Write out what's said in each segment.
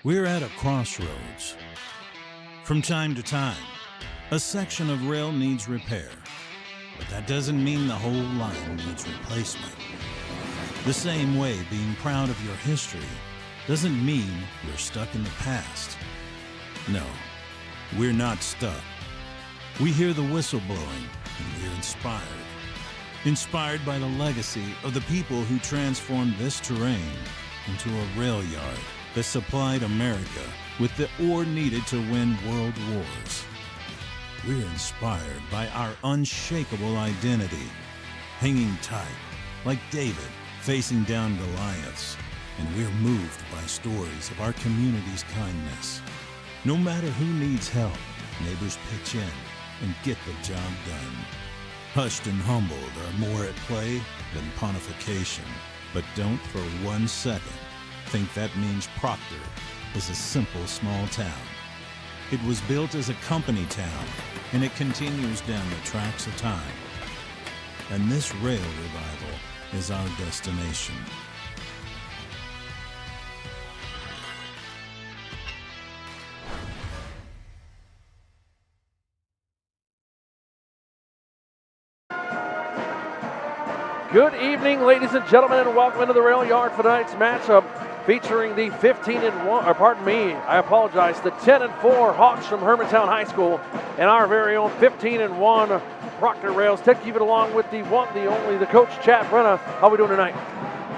We're at a crossroads. From time to time, a section of rail needs repair, but that doesn't mean the whole line needs replacement. The same way being proud of your history doesn't mean you're stuck in the past. No, we're not stuck. We hear the whistle blowing and we're inspired. Inspired by the legacy of the people who transformed this terrain into a rail yard that supplied America with the ore needed to win world wars. We're inspired by our unshakable identity, hanging tight like David facing down Goliaths, and we're moved by stories of our community's kindness. No matter who needs help, neighbors pitch in and get the job done. Hushed and humbled are more at play than pontification, but don't for 1 second think that means Proctor is a simple small town. It was built as a company town, and it continues down the tracks of time. And this rail revival is our destination. Good evening, ladies and gentlemen, and welcome into the Rail Yard for tonight's matchup featuring the 10-4 Hawks from Hermantown High School and our very own 15-1 Proctor Rails. Ted, keep it along with the one, the only, the coach, Chad Brenna. How are we doing tonight?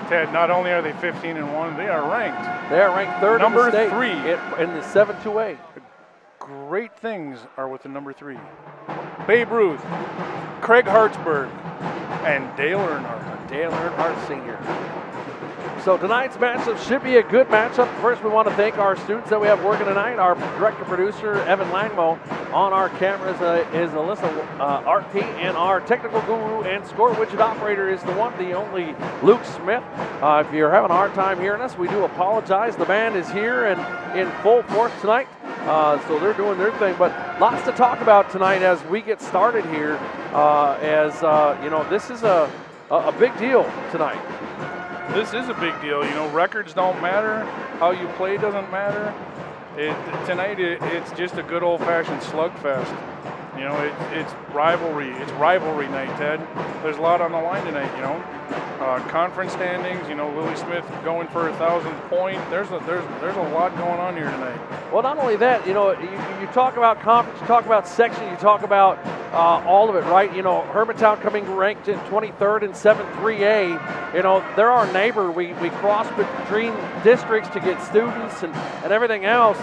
Ted, not only are they 15-1, they are ranked. They are ranked third number in the state 3 in the 7-2A. Great things are with the number 3. Babe Ruth, Craig Hartsburg, and Dale Earnhardt. Dale Earnhardt Sr. So tonight's matchup should be a good matchup. First, we want to thank our students that we have working tonight. Our director-producer, Evan Langmo. On our cameras is Alyssa Artke, and our technical guru and score widget operator is the one, the only Luke Smith. If you're having a hard time hearing us, we do apologize. The band is here and in full force tonight, so they're doing their thing. But lots to talk about tonight as we get started here. This is a big deal tonight. This is a big deal. You know, records don't matter. How you play doesn't matter. Tonight, it's just a good old-fashioned slugfest. You know, it's rivalry. It's rivalry night, Ted. There's a lot on the line tonight, you know. Conference standings, you know, Lily Smith going for 1,000th point. There's a lot going on here tonight. Well, not only that, you know, you talk about conference, you talk about section, you talk about all of it, right? You know, Hermantown coming ranked in 23rd in 7-3A. You know, they're our neighbor. We cross between districts to get students and everything else.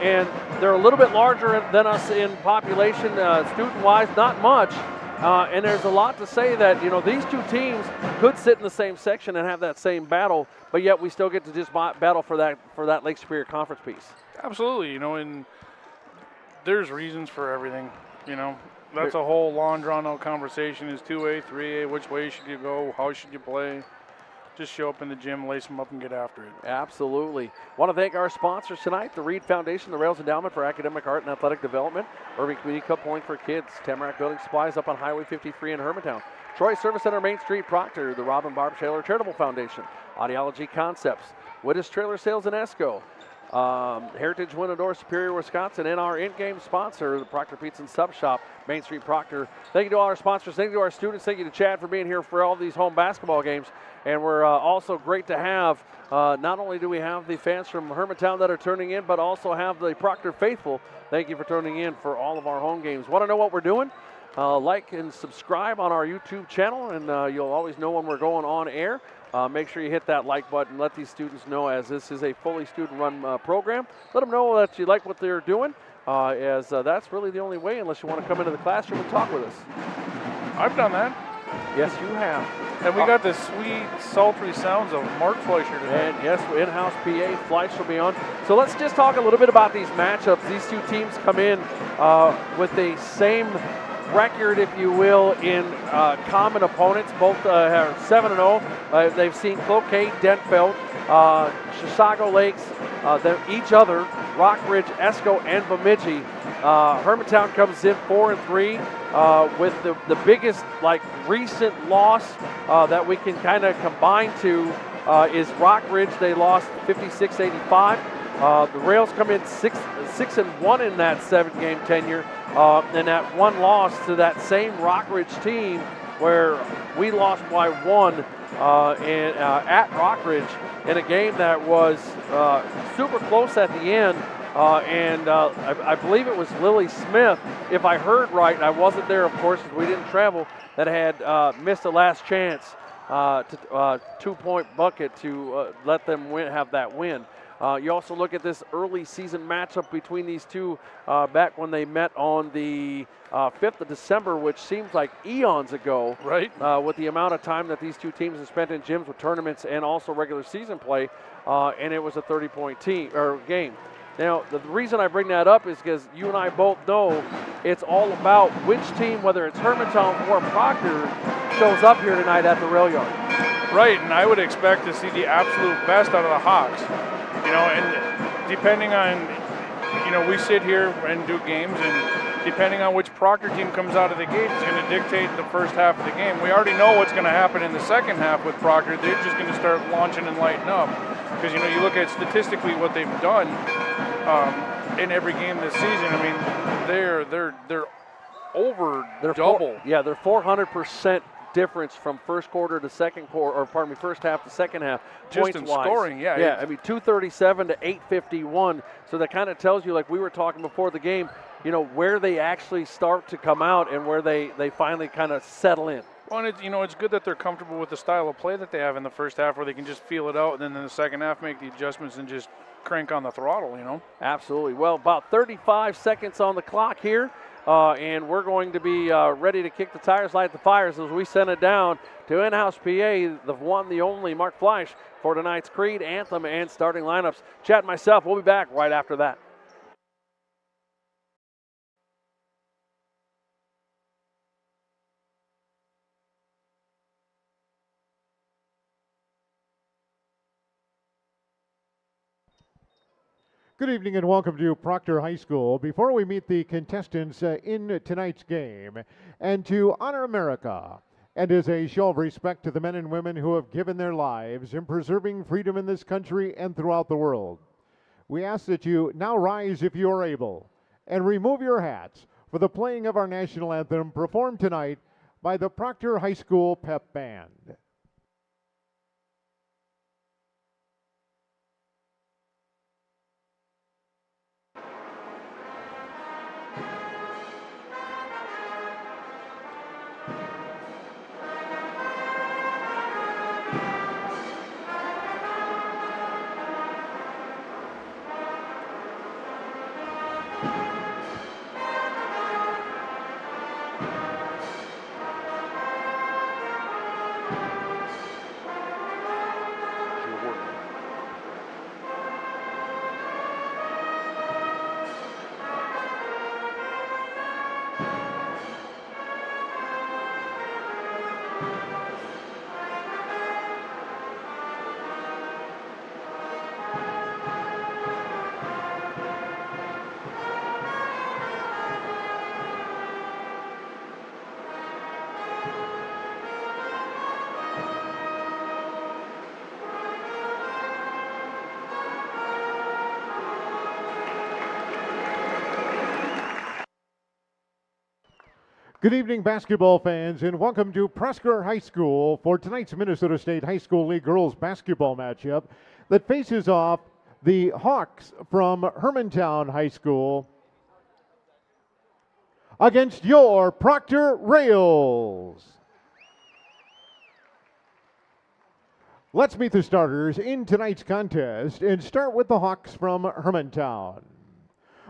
And they're a little bit larger than us in population, student-wise, not much. And there's a lot to say that, you know, these two teams could sit in the same section and have that same battle, but yet we still get to just battle for that Lake Superior Conference piece. Absolutely, you know, and there's reasons for everything, you know. That's a whole long, drawn-out conversation. Is 2A, 3A, which way should you go, how should you play? Just show up in the gym, lace them up, and get after it. Absolutely. Want to thank our sponsors tonight, the Reed Foundation, the Rails Endowment for Academic Art and Athletic Development, Irving Community Cup Point for Kids, Tamarack Building Supplies up on Highway 53 in Hermantown, Troy Service Center, Main Street, Proctor, the Rob and Barb Shaler Charitable Foundation, Audiology Concepts, Wittes Trailer Sales in Esco, Heritage Winador, Superior, Wisconsin, and our in-game sponsor, the Proctor Pizza and Sub Shop, Main Street Proctor. Thank you to all our sponsors. Thank you to our students. Thank you to Chad for being here for all these home basketball games. And we're also great to have, not only do we have the fans from Hermantown that are turning in, but also have the Proctor faithful. Thank you for turning in for all of our home games. Want to know what we're doing? Like and subscribe on our YouTube channel, and you'll always know when we're going on air. Make sure you hit that like button. Let these students know, as this is a fully student-run program. Let them know that you like what they're doing, as that's really the only way, unless you want to come into the classroom and talk with us. I've done that. Yes, you have. And we got the sweet, sultry sounds of Mark Fleischer today. And yes, in-house PA, Fleisch will be on. So let's just talk a little bit about these matchups. These two teams come in with the same record, if you will, in common opponents. Both are 7-0. They've seen Cloquet, Denfeld, Chisago Lakes, each other, Rockridge, Esco, and Bemidji. Hermantown comes in 4-3 with the biggest recent loss that we can kind of combine to is Rockridge. They lost 56-85. The Rails come in 6-1 in that 7-game tenure, and that one loss to that same Rockridge team where we lost by 1 at Rockridge in a game that was super close at the end. I believe it was Lily Smith, if I heard right, and I wasn't there, of course, because we didn't travel, that had missed a last chance to 2-point bucket to let them have that win. You also look at this early season matchup between these two back when they met on the 5th of December, which seems like eons ago. Right. With the amount of time that these two teams have spent in gyms with tournaments and also regular season play, and it was a 30-point game. Now, the reason I bring that up is because you and I both know it's all about which team, whether it's Hermantown or Proctor, shows up here tonight at the rail yard. Right, and I would expect to see the absolute best out of the Hawks. And depending on, we sit here and do games, and depending on which Proctor team comes out of the gate is going to dictate the first half of the game. We already know what's going to happen in the second half with Proctor. They're just going to start launching and lighting up. Because, you look at statistically what they've done in every game this season. I mean, they're over double. They're 400% difference from first quarter to second quarter, or pardon me, first half to second half. Just in scoring, Yeah, I mean, 237 to 851. So that kind of tells you, like we were talking before the game, where they actually start to come out and where they finally kind of settle in. Well, and it's good that they're comfortable with the style of play that they have in the first half, where they can just feel it out, and then in the second half make the adjustments and just crank on the throttle. Absolutely. Well, about 35 seconds on the clock here. And we're going to be ready to kick the tires, light the fires as we send it down to in-house PA, the one, the only, Mark Fleisch, for tonight's Creed, Anthem, and starting lineups. Chad and myself, we'll be back right after that. Good evening and welcome to Proctor High School. Before we meet the contestants in tonight's game, and to honor America, and as a show of respect to the men and women who have given their lives in preserving freedom in this country and throughout the world, we ask that you now rise if you are able, and remove your hats for the playing of our national anthem performed tonight by the Proctor High School Pep Band. Good evening, basketball fans, and welcome to Proctor High School for tonight's Minnesota State High School League girls basketball matchup that faces off the Hawks from Hermantown High School against your Proctor Rails. Let's meet the starters in tonight's contest and start with the Hawks from Hermantown.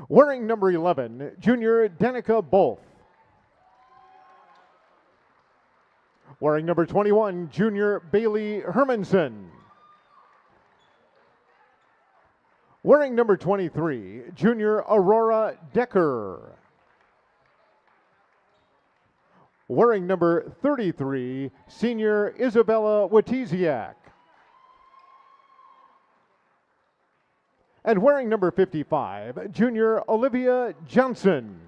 Wearing number 11, junior Danica Bolf. Wearing number 21, junior Bailey Hermanson. Wearing number 23, junior Aurora Decker. Wearing number 33, senior Isabella Watiziak. And wearing number 55, junior Olivia Johnson.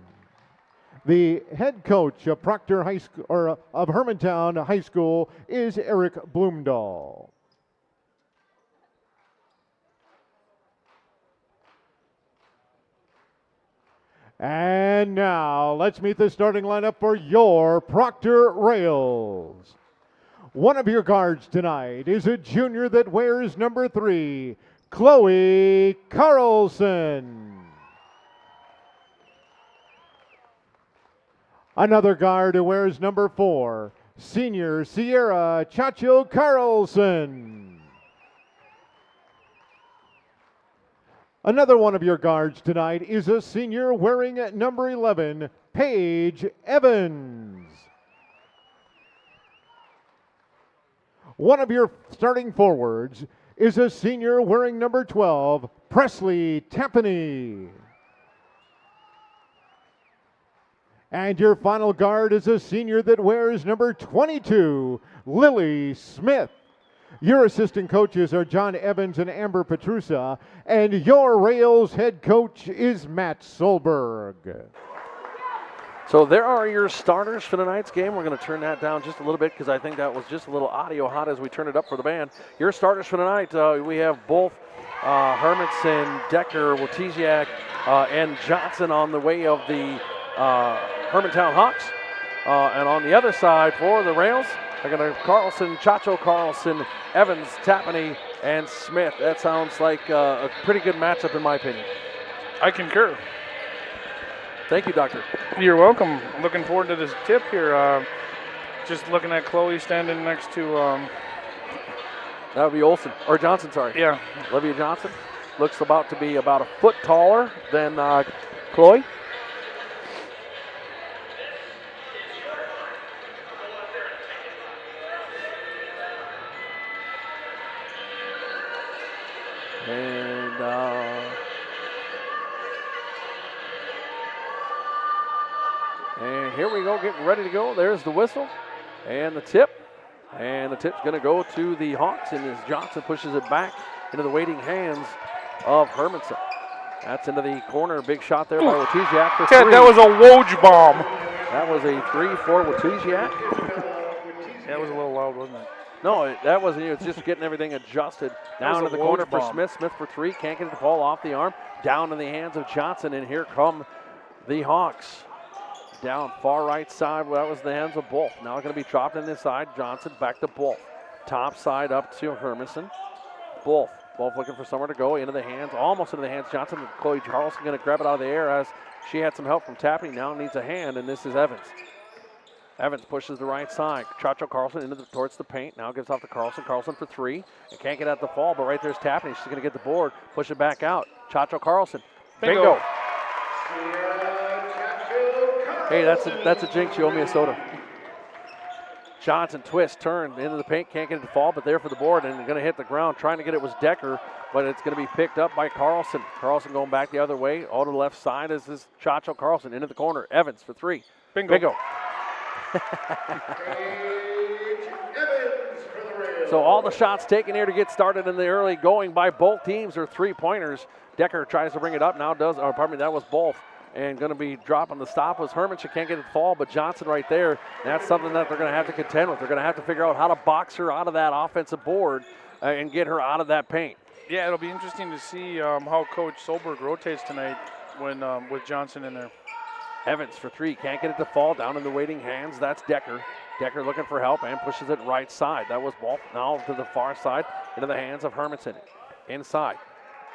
The head coach of Proctor High School, or of Hermantown High School, is Eric Bloomdahl. And now let's meet the starting lineup for your Proctor Rails. One of your guards tonight is a junior that wears number 3, Chloe Carlson. Another guard who wears number 4, senior Sierra Chacho Carlson. Another one of your guards tonight is a senior wearing number 11, Paige Evans. One of your starting forwards is a senior wearing number 12, Presley Tampany. And your final guard is a senior that wears number 22, Lily Smith. Your assistant coaches are John Evans and Amber Petrusa, and your Rails head coach is Matt Solberg. So there are your starters for tonight's game. We're going to turn that down just a little bit because I think that was just a little audio hot as we turn it up for the band. Your starters for tonight, we have both Hermantown, Decker, Wojciak, and Johnson on the way of the Hermantown Hawks. And on the other side for the Rails, they're going to Carlson, Chacho Carlson, Evans, Tampany, and Smith. That sounds like a pretty good matchup in my opinion. I concur. Thank you, Doctor. You're welcome. I'm looking forward to this tip here. Just looking at Chloe standing next to. That would be Olsen, or Johnson, sorry. Yeah. Olivia Johnson looks about to be about a foot taller than Chloe. And here we go, getting ready to go. There's the whistle and the tip. And the tip's going to go to the Hawks, and as Johnson pushes it back into the waiting hands of Hermantown. That's into the corner. Big shot there by Wojciak for 3. That was a Woj bomb. That was a 3 for Wojciak. That was a little loud, wasn't it? No, that wasn't. It's just getting everything adjusted. Now into the corner for Smith. Smith for 3. Can't get it to fall off the arm. Down in the hands of Johnson, and here come the Hawks. Down far right side. Well, that was the hands of Wolf. Now going to be dropped in this side. Johnson back to Wolf. Top side up to Hermantown. Wolf looking for somewhere to go. Into the hands, almost into the hands. Johnson and Chloe Carlson going to grab it out of the air as she had some help from Tappy. Now needs a hand, and this is Evans. Evans pushes the right side. Chacho Carlson towards the paint. Now gives off to Carlson. Carlson for 3. And can't get at the fall, but right there's Tappy. She's going to get the board. Push it back out. Chacho Carlson. Bingo. Hey, that's a jinx. You owe me a soda. Johnson twist, turn into the paint. Can't get it to fall, but there for the board, and going to hit the ground. Trying to get it was Decker, but it's going to be picked up by Carlson. Carlson going back the other way. All to the left side is this Chacho Carlson into the corner. Evans for 3. Bingo. So all the shots taken here to get started in the early going by both teams are 3-pointers. Decker tries to bring it up. Now does, or pardon me, that was both. And going to be dropping the stop was Herman. She can't get it to fall, but Johnson right there. That's something that they're going to have to contend with. They're going to have to figure out how to box her out of that offensive board and get her out of that paint. Yeah, it'll be interesting to see how Coach Solberg rotates tonight when with Johnson in there. Evans for 3. Can't get it to fall. Down in the waiting hands. That's Decker. Decker looking for help and pushes it right side. That was Wolf. Now to the far side into the hands of Hermantown. Inside.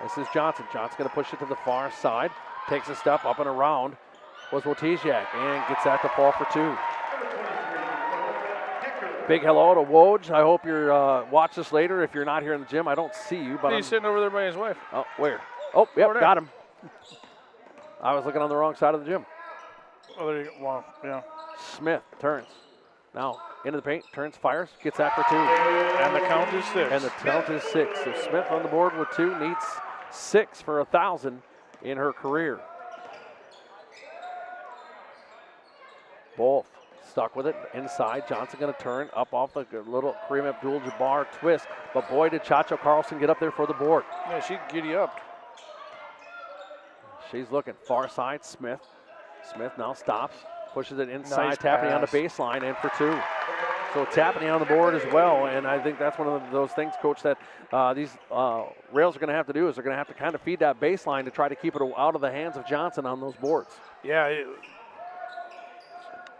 This is Johnson. Johnson going to push it to the far side. Takes a step up and around was Wojciak and gets that to fall for 2. Big hello to Woj. I hope you're watch this later. If you're not here in the gym, I don't see you. But he's sitting over there by his wife. Oh, where? Oh, yep, got him. I was looking on the wrong side of the gym. Oh, there you go. Wow, yeah. Smith turns. Now into the paint, turns, fires, gets that for 2. And the count is 6. And the count is 6. So Smith on the board with 2, needs 6 for 1,000 in her career. Both stuck with it inside. Johnson going to turn up off the little Kareem Abdul-Jabbar twist. But boy, did Chacho Carlson get up there for the board. Yeah, she giddy up. She's looking far side. Smith now stops, pushes it inside, Nice tapping on the pass. baseline, and for 2. So tapping on the board as well, and I think that's one of those things, Coach, that these Rails are going to have to do is they're going to have to kind of feed that baseline to try to keep it out of the hands of Johnson on those boards. Yeah,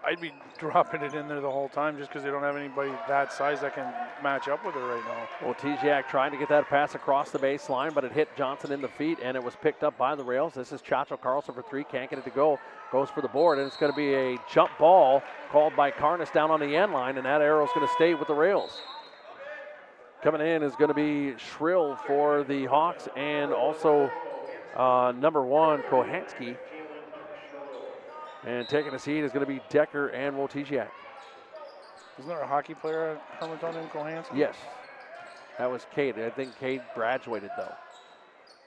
I'd be dropping it in there the whole time just because they don't have anybody that size that can match up with it right now. Well, Tiziak trying to get that pass across the baseline, but it hit Johnson in the feet, and it was picked up by the Rails. This is Chacho Carlson for 3, can't get it to go. Goes for the board, and it's going to be a jump ball called by Carness down on the end line, and that arrow's going to stay with the Rails. Coming in is going to be Shrill for the Hawks, and also number 1, Kohansky. And taking a seat is going to be Decker and Wojciak. Isn't there a hockey player at Hermantown named Kohansky? Yes. That was Cade. I think Cade graduated, though.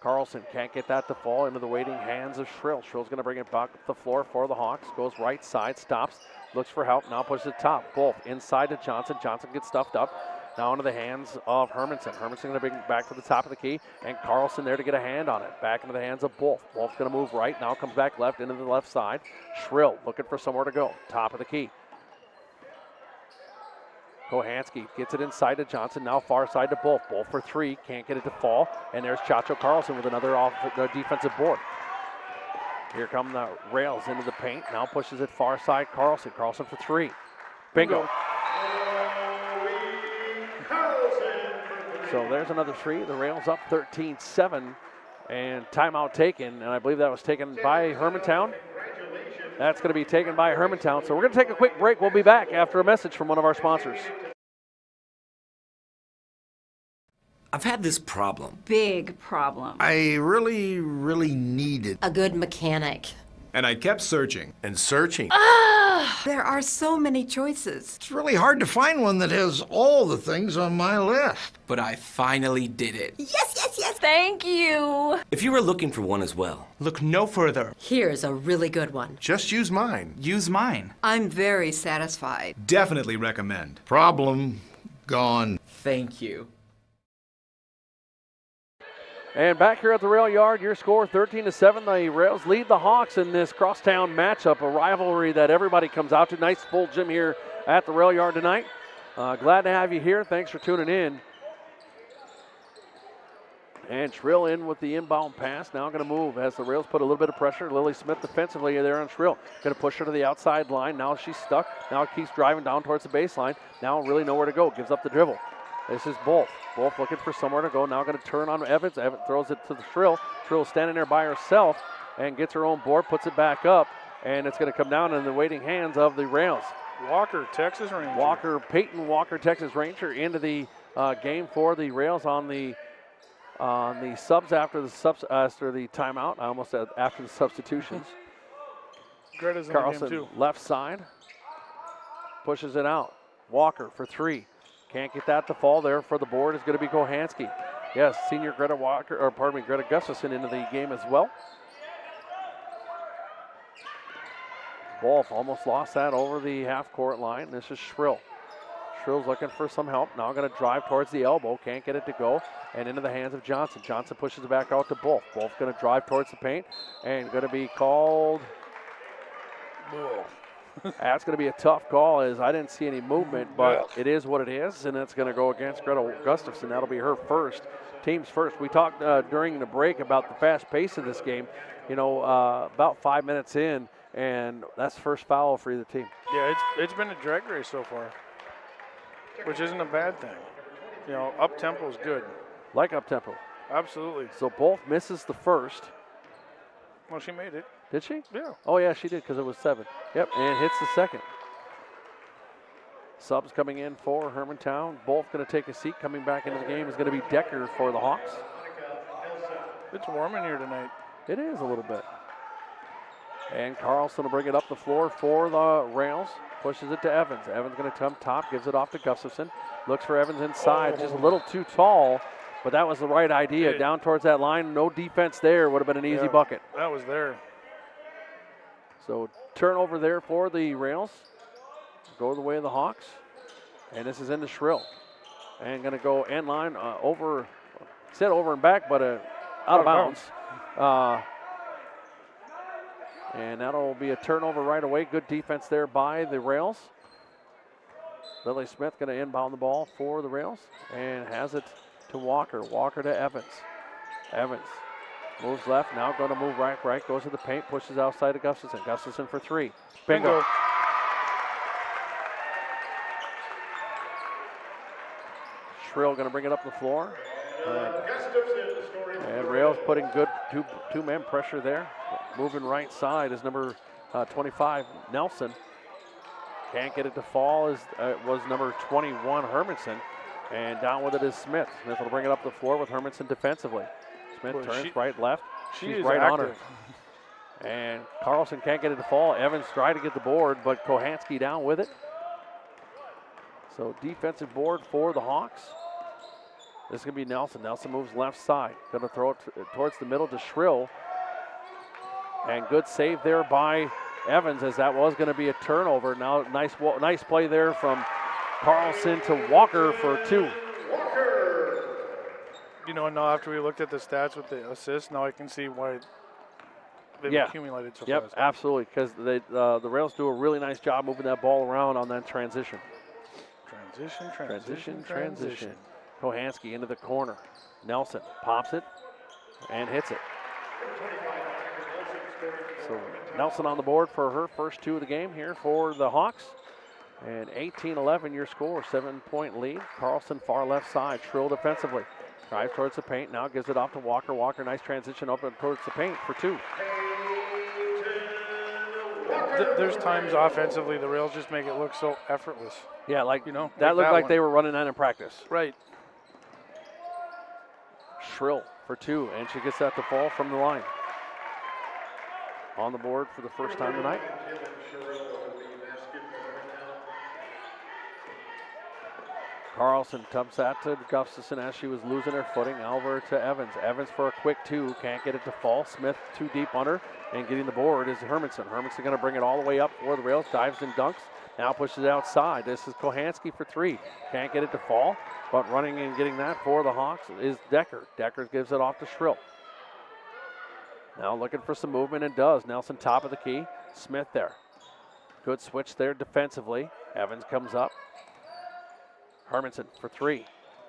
Carlson can't get that to fall into the waiting hands of Shrill. Shrill's going to bring it back up the floor for the Hawks. Goes right side, stops, looks for help, now pushes it top. Both inside to Johnson. Johnson gets stuffed up. Now into the hands of Hermanson. Hermanson going to bring it back to the top of the key, and Carlson there to get a hand on it. Back into the hands of Wolf. Wolf's going to move right, now comes back left into the left side. Shrill looking for somewhere to go. Top of the key. Kohansky gets it inside to Johnson, now far side to Wolf. Wolf for 3, can't get it to fall, and there's Chacho Carlson with another defensive board. Here come the Rails into the paint, now pushes it far side Carlson. Carlson for 3. Bingo. So there's another 3. The Rails up 13-7, and timeout taken, and I believe that was taken by Hermantown. That's going to be taken by Hermantown. So we're going to take a quick break. We'll be back after a message from one of our sponsors. I've had this problem. Big problem. I really needed a good mechanic. And I kept searching and searching. There are so many choices. It's really hard to find one that has all the things on my list. But I finally did it. Yes, yes, yes. Thank you. If you were looking for one as well, look no further. Here's a really good one. Just use mine. Use mine. I'm very satisfied. Definitely recommend. Problem gone. thank you. And back here at the Rail Yard, your score 13-7. The Rails lead the Hawks in this crosstown matchup, a rivalry that everybody comes out to. Nice full gym here at the Rail Yard tonight. Glad to have you here. Thanks for tuning in. And Shrill in with the inbound pass. Now going to move as the Rails put a little bit of pressure. Lily Smith defensively there on Shrill. Going to push her to the outside line. Now she's stuck. Now keeps driving down towards the baseline. Now really nowhere to go. Gives up the dribble. This is Wolf. Wolf looking for somewhere to go. Now going to turn on Evans. Evans throws it to the Shrill. Shrill standing there by herself and gets her own board, puts it back up, and it's going to come down in the waiting hands of the Rails. Walker, Texas Ranger. Peyton Walker, Texas Ranger, into the game for the Rails on the subs after the timeout. I almost said after the substitutions. Greta's in Carlson, the game too. left side, pushes it out. Walker for 3. Can't get that to fall there for the board. Is going to be Kohansky. Yes, senior Greta Gustafson into the game as well. Wolf almost lost that over the half-court line. This is Shrill. Shrill's looking for some help. Now going to drive towards the elbow. Can't get it to go. And into the hands of Johnson. Johnson pushes it back out to Wolf. Wolf going to drive towards the paint. And going to be called. That's going to be a tough call, as I didn't see any movement, but it is what it is, and it's going to go against Greta Gustafson. That'll be her first, team's first. We talked during the break about the fast pace of this game, about 5 minutes in, and that's the first foul for either team. Yeah, it's been a drag race so far, which isn't a bad thing. Up-tempo is good. Like up-tempo. Absolutely. So both misses the first. Well, she made it. Did she? Yeah. Oh, yeah, she did, because it was 7. Yep, and hits the second. Subs coming in for Hermantown. Both going to take a seat. Coming back into the game is going to be Decker for the Hawks. It's warm in here tonight. It is a little bit. And Carlson will bring it up the floor for the Rails. Pushes it to Evans. Evans going to come top, gives it off to Gustafson. Looks for Evans inside, just a little too tall, but that was the right idea. Down towards that line, no defense there. Would have been an easy bucket. That was there. So turnover there for the Rails. Go the way of the Hawks. And this is into Shrill. And going to go end line over and back, but out of bounds. And that'll be a turnover right away. Good defense there by the Rails. Lily Smith going to inbound the ball for the Rails and has it to Walker. Walker to Evans. Evans moves left, now going to move right, goes to the paint, pushes outside to Gustafson. Gustafson for three. Bingo. Shrill going to bring it up the floor. And Rails putting good two-man pressure there. Moving right side is number 25, Nelson. Can't get it to fall as was number 21, Hermanson. And down with it is Smith. Smith will bring it up the floor with Hermanson defensively. Smith turns right, left. She's right on her. And Carlson can't get it to fall. Evans tried to get the board, but Kohansky down with it. So defensive board for the Hawks. This is going to be Nelson. Nelson moves left side. Going to throw it towards the middle to Shrill. And good save there by Evans, as that was going to be a turnover. Now nice play there from Carlson to Walker for two. You know, now after we looked at the stats with the assists, now I can see why they've accumulated so fast. Absolutely, because the Rails do a really nice job moving that ball around on that transition. Transition. Kohansky into the corner. Nelson pops it and hits it. So Nelson on the board for her first two of the game here for the Hawks. And 18-11 your score, 7-point lead. Carlson far left side, Shrill defensively. Drives towards the paint, now gives it off to Walker. Walker, nice transition open towards the paint for two. There's times offensively the Rails just make it look so effortless. Yeah, like, you know, that looked like they were running that in practice. Right. Shrill for two, and she gets that to fall from the line. On the board for the first time tonight. Carlson dumps that to Gustafson as she was losing her footing. Over to Evans. Evans for a quick two. Can't get it to fall. Smith too deep under. And getting the board is Hermanson. Hermanson going to bring it all the way up for the Rails. Dives and dunks. Now pushes it outside. This is Kohansky for three. Can't get it to fall. But running and getting that for the Hawks is Decker. Decker gives it off to Shrill. Now looking for some movement and does. Nelson top of the key. Smith there. Good switch there defensively. Evans comes up. Hermanson for three.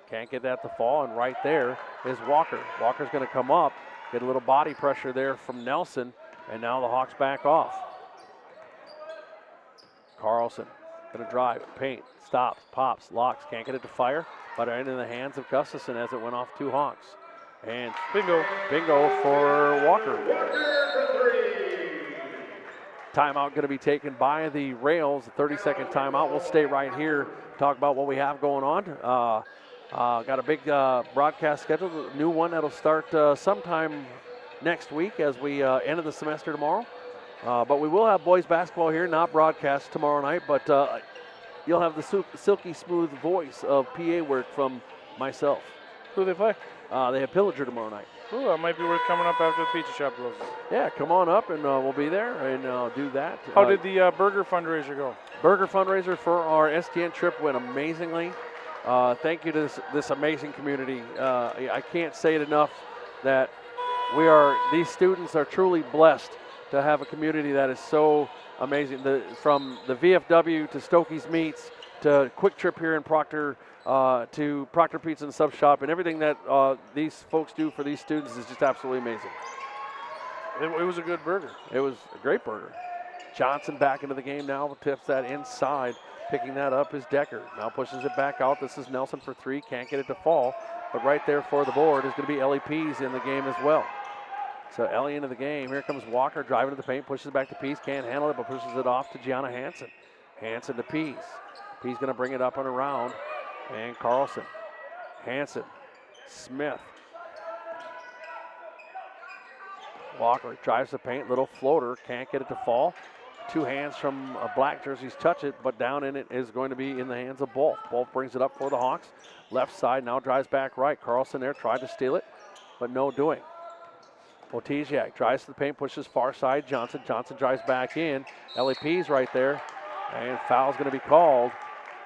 Can't get that to fall, and right there is Walker. Walker's going to come up, get a little body pressure there from Nelson, and now the Hawks back off. Carlson going to drive, paint, stops, pops, locks, can't get it to fire, but into the hands of Gustafson as it went off two Hawks. And bingo for Walker. Timeout going to be taken by the Rails, a 30-second timeout. We'll stay right here, talk about what we have going on. Got a big broadcast schedule, a new one that'll start sometime next week as we end of the semester tomorrow. But we will have boys basketball here, not broadcast tomorrow night, but you'll have the silky smooth voice of PA work from myself. Who do they play? They have Pillager tomorrow night. Ooh, that might be worth coming up after the pizza shop closes. Yeah, come on up and we'll be there and do that. How did the burger fundraiser go? Burger fundraiser for our STN trip went amazingly. Thank you to this amazing community. I can't say it enough that these students are truly blessed to have a community that is so amazing. From the VFW to Stokey's Meats to Quick Trip here in Proctor, to Proctor Pizza and Sub Shop, and everything that these folks do for these students is just absolutely amazing. It was a good burger. It was a great burger. Johnson back into the game now, tips that inside. Picking that up is Decker. Now pushes it back out. This is Nelson for three. Can't get it to fall. But right there for the board is going to be Ellie Pease in the game as well. So Ellie into the game. Here comes Walker driving to the paint. Pushes it back to Pease. Can't handle it, but pushes it off to Gianna Hansen. Hansen to Pease. Pease going to bring it up and around. And Carlson. Hansen. Smith. Walker drives the paint. Little floater. Can't get it to fall. Two hands from black jerseys touch it, but down in it is going to be in the hands of Bolf. Bolf brings it up for the Hawks. Left side now drives back right. Carlson there tried to steal it, but no doing. Otesiak drives to the paint, pushes far side. Johnson drives back in. Ellie Pease right there, and foul's going to be called.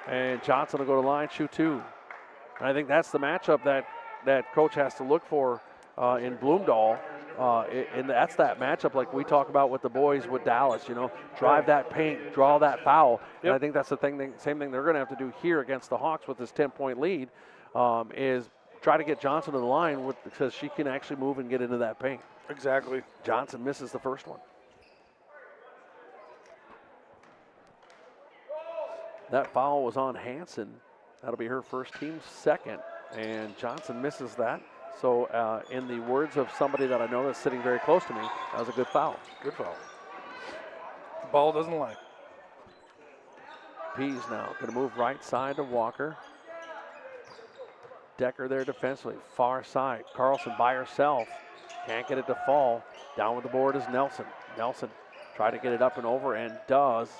And Johnson will go to line, shoot two. And I think that's the matchup that coach has to look for in Bloomdahl. And that's that matchup like we talk about with the boys with Dallas, drive that paint, draw that foul. And I think that's the same thing they're going to have to do here against the Hawks with this 10-point lead, is try to get Johnson to the line because she can actually move and get into that paint. Exactly. Johnson misses the first one. That foul was on Hanson. That'll be her first, team's second, and Johnson misses that. So in the words of somebody that I know that's sitting very close to me, that was a good foul. Good foul. The ball doesn't lie. Pease now going to move right side to Walker. Decker there defensively, far side. Carlson by herself. Can't get it to fall. Down with the board is Nelson. Nelson try to get it up and over and does.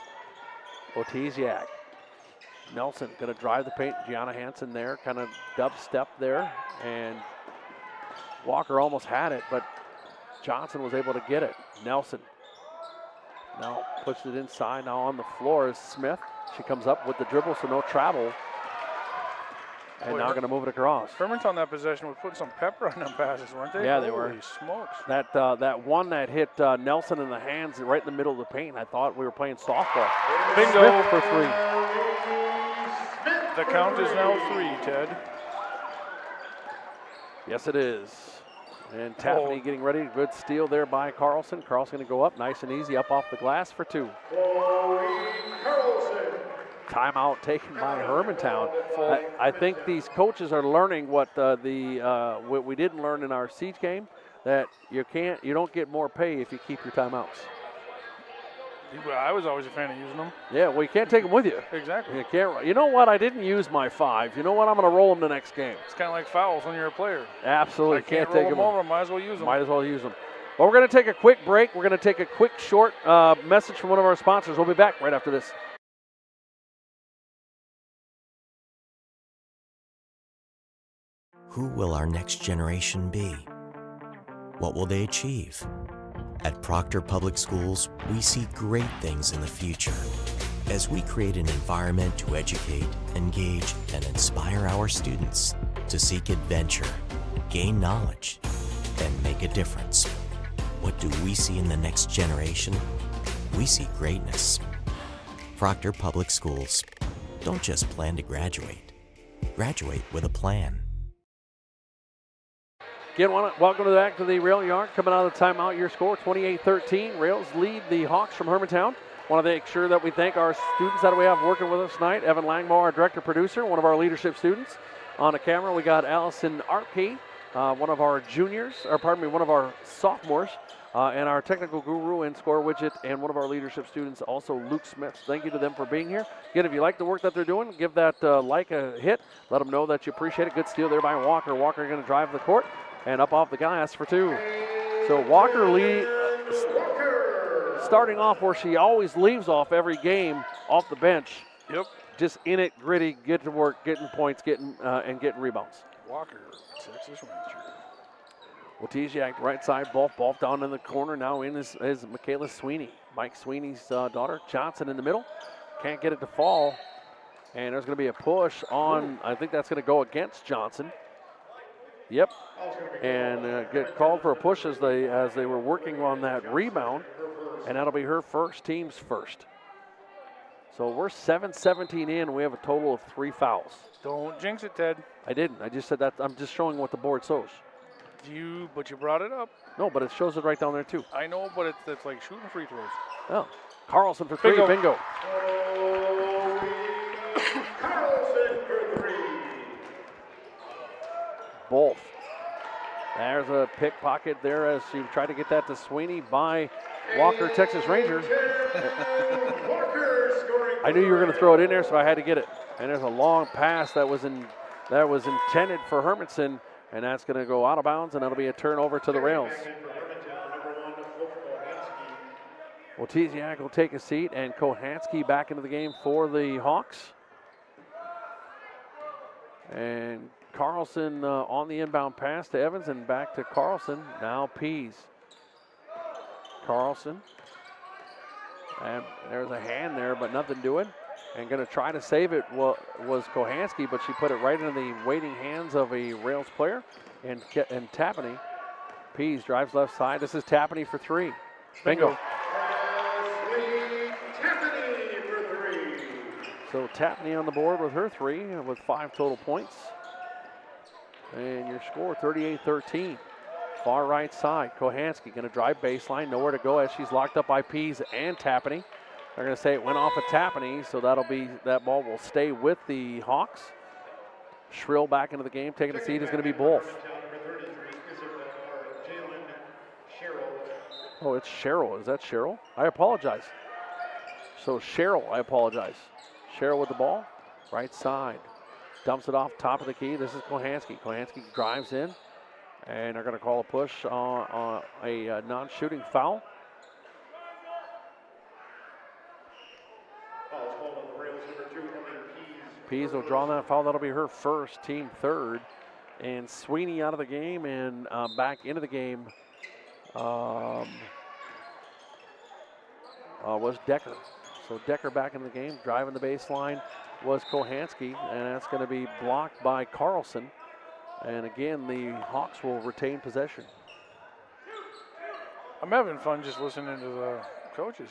Oteziak. Nelson going to drive the paint. Gianna Hansen there, kind of dubstep there. And Walker almost had it, but Johnson was able to get it. Nelson now puts it inside. Now on the floor is Smith. She comes up with the dribble, so no travel. And now going to move it across. Hermantown, that possession was putting some pepper on them passes, weren't they? Yeah, they were. Holy smokes. That one that hit Nelson in the hands right in the middle of the paint, I thought we were playing softball. Bingo. Smith for three. The count is now 3, Ted. Yes, it is. And Tapney getting ready. Good steal there by Carlson. Carlson going to go up nice and easy up off the glass for 2. Timeout taken by Hermantown. I think these coaches are learning what what we didn't learn in our siege game, that you don't get more pay if you keep your timeouts. I was always a fan of using them. Yeah, well, you can't take them with you. Exactly. You can't. You know what? I didn't use my 5. You know what? I'm going to roll them the next game. It's kind of like fouls when you're a player. Absolutely. I can't take roll them over. Might as well use them. Might as well use them. Well, we're going to take a quick break. We're going to take a quick short message from one of our sponsors. We'll be back right after this. Who will our next generation be? What will they achieve? At Proctor Public Schools, we see great things in the future as we create an environment to educate, engage, and inspire our students to seek adventure, gain knowledge, and make a difference. What do we see in the next generation? We see greatness. Proctor Public Schools. Don't just plan to graduate. Graduate with a plan. Again, welcome back to the Rail Yard. Coming out of the timeout, your score 28-13. Rails lead the Hawks from Hermantown. Want to make sure that we thank our students that we have working with us tonight. Evan Langmore, our director producer, one of our leadership students. On the camera, we got Allison Arpke, one of our one of our sophomores, and our technical guru and score widget, and one of our leadership students, also Luke Smith. Thank you to them for being here. Again, if you like the work that they're doing, give that like a hit. Let them know that you appreciate it. Good steal there by Walker. Walker going to drive the court. And up off the glass for 2. So Walker starting off where she always leaves off every game, off the bench. Yep. Just in it, gritty, get to work, getting points, getting rebounds. Walker, Texas Ranger. Oteziak, right side, ball down in the corner. Now in is Michaela Sweeney. Mike Sweeney's daughter. Johnson in the middle. Can't get it to fall. And there's going to be a push on, I think that's going to go against Johnson. Yep, and get called for a push as they were working on that rebound, and that'll be her first, team's first. So we're 7-17 in. We have a total of 3 fouls. Don't jinx it, Ted. I didn't. I just said that. I'm just showing what the board shows. But you brought it up. No, but it shows it right down there too. I know, but it's like shooting free throws. Oh, Carlson for 3. Bingo. Both. There's a pickpocket there as she tried to get that to Sweeney by Walker, Texas Ranger. I knew you were going to throw it in there, so I had to get it. And there's a long pass that was intended for Hermanson, and that's going to go out of bounds, and that'll be a turnover to the Rails. Oteziak will take a seat, and Kohansky back into the game for the Hawks. And Carlson on the inbound pass to Evans and back to Carlson. Now Pease. Carlson. And there's a hand there, but nothing doing. And going to try to save it was Kohansky, but she put it right into the waiting hands of a Rails player and Tapney. Pease drives left side. This is Tapany for three. Bingo. So Tapney on the board with her three with 5 total points. And your score 38-13. Far right side, Kohanski going to drive baseline, nowhere to go as she's locked up by Pease and Tapany. They're going to say it went off of Tapany, so that ball will stay with the Hawks. Shrill back into the game, taking the seat is going to be Wolf. Oh, it's Cheryl. Is that Cheryl? I apologize. So Cheryl, I apologize. Cheryl with the ball, right side. Dumps it off top of the key. This is Kohanski. Kohanski drives in, and they're going to call a push on a non-shooting foul. Pease will draw that foul. That'll be her first, team third. And Sweeney out of the game and back into the game was Decker. So Decker back in the game, driving the baseline was Kohanski, and that's going to be blocked by Carlson. And again, the Hawks will retain possession. I'm having fun just listening to the coaches.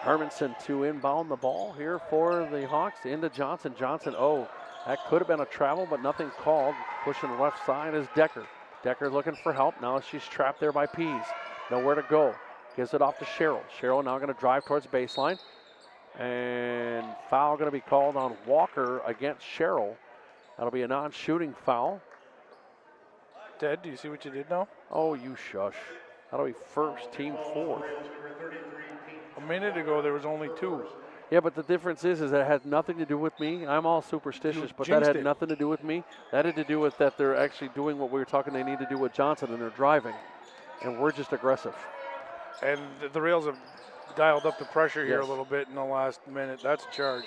Hermanson to inbound the ball here for the Hawks into Johnson. Johnson, that could have been a travel, but nothing called. Pushing the left side is Decker. Decker looking for help. Now she's trapped there by Pease. Nowhere to go. Gives it off to Cheryl. Cheryl now going to drive towards baseline. And foul going to be called on Walker against Cheryl. That'll be a non-shooting foul. Ted, do you see what you did now? Oh, you shush. That'll be first, team fourth. A minute ago, there was only 2. Yeah, but the difference is that it had nothing to do with me. I'm all superstitious, but that had nothing to do with me. That had to do with that they're actually doing what we were talking they need to do with Johnson, and they're driving. And we're just aggressive. And the Rails have dialed up the pressure here a little bit in the last minute. That's a charge.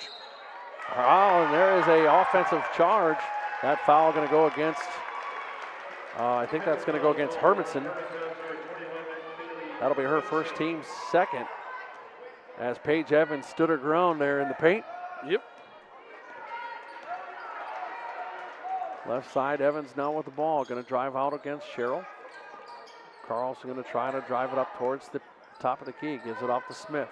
Oh, and there is a offensive charge. That foul going to go against, I think that's going to go against Hermanson. That'll be her first, team second, as Paige Evans stood her ground there in the paint. Yep. Left side, Evans now with the ball. Going to drive out against Cheryl. Carlson going to try to drive it up towards the top of the key. Gives it off to Smith.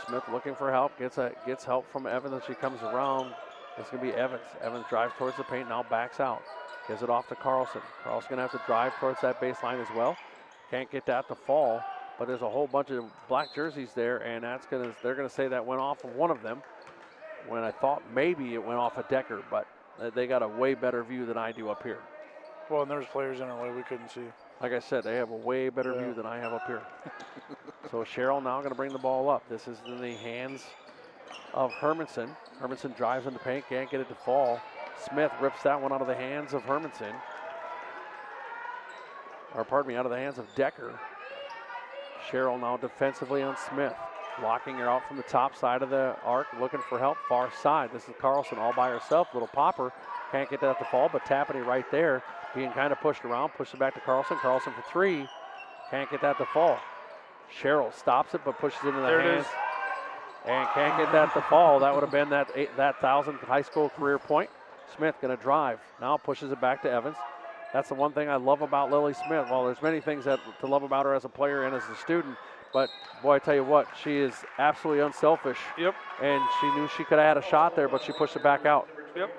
Smith looking for help. Gets help from Evans as she comes around. It's going to be Evans. Evans drives towards the paint, now backs out. Gives it off to Carlson. Carlson going to have to drive towards that baseline as well. Can't get that to fall, but there's a whole bunch of black jerseys there, and they're going to say that went off of one of them, when I thought maybe it went off of Decker, but they got a way better view than I do up here. Well, and there's players in our way we couldn't see. Like I said, they have a way better view than I have up here. So Cheryl now going to bring the ball up. This is in the hands of Hermanson. Hermanson drives in the paint, can't get it to fall. Smith rips that one out of the hands of Hermanson. Or pardon me, out of the hands of Decker. Cheryl now defensively on Smith. Locking her out from the top side of the arc, looking for help, far side. This is Carlson all by herself, little popper. Can't get that to fall, but Tapany right there, being kind of pushed around, pushes it back to Carlson. Carlson for three, can't get that to fall. Cheryl stops it, but pushes it into the hands. And can't get that to fall. That would have been that 1,000th high school career point. Smith going to drive. Now pushes it back to Evans. That's the one thing I love about Lily Smith. Well, there's many things to love about her as a player and as a student, but boy, I tell you what, she is absolutely unselfish. Yep. And she knew she could have had a shot there, but she pushed it back out. Yep.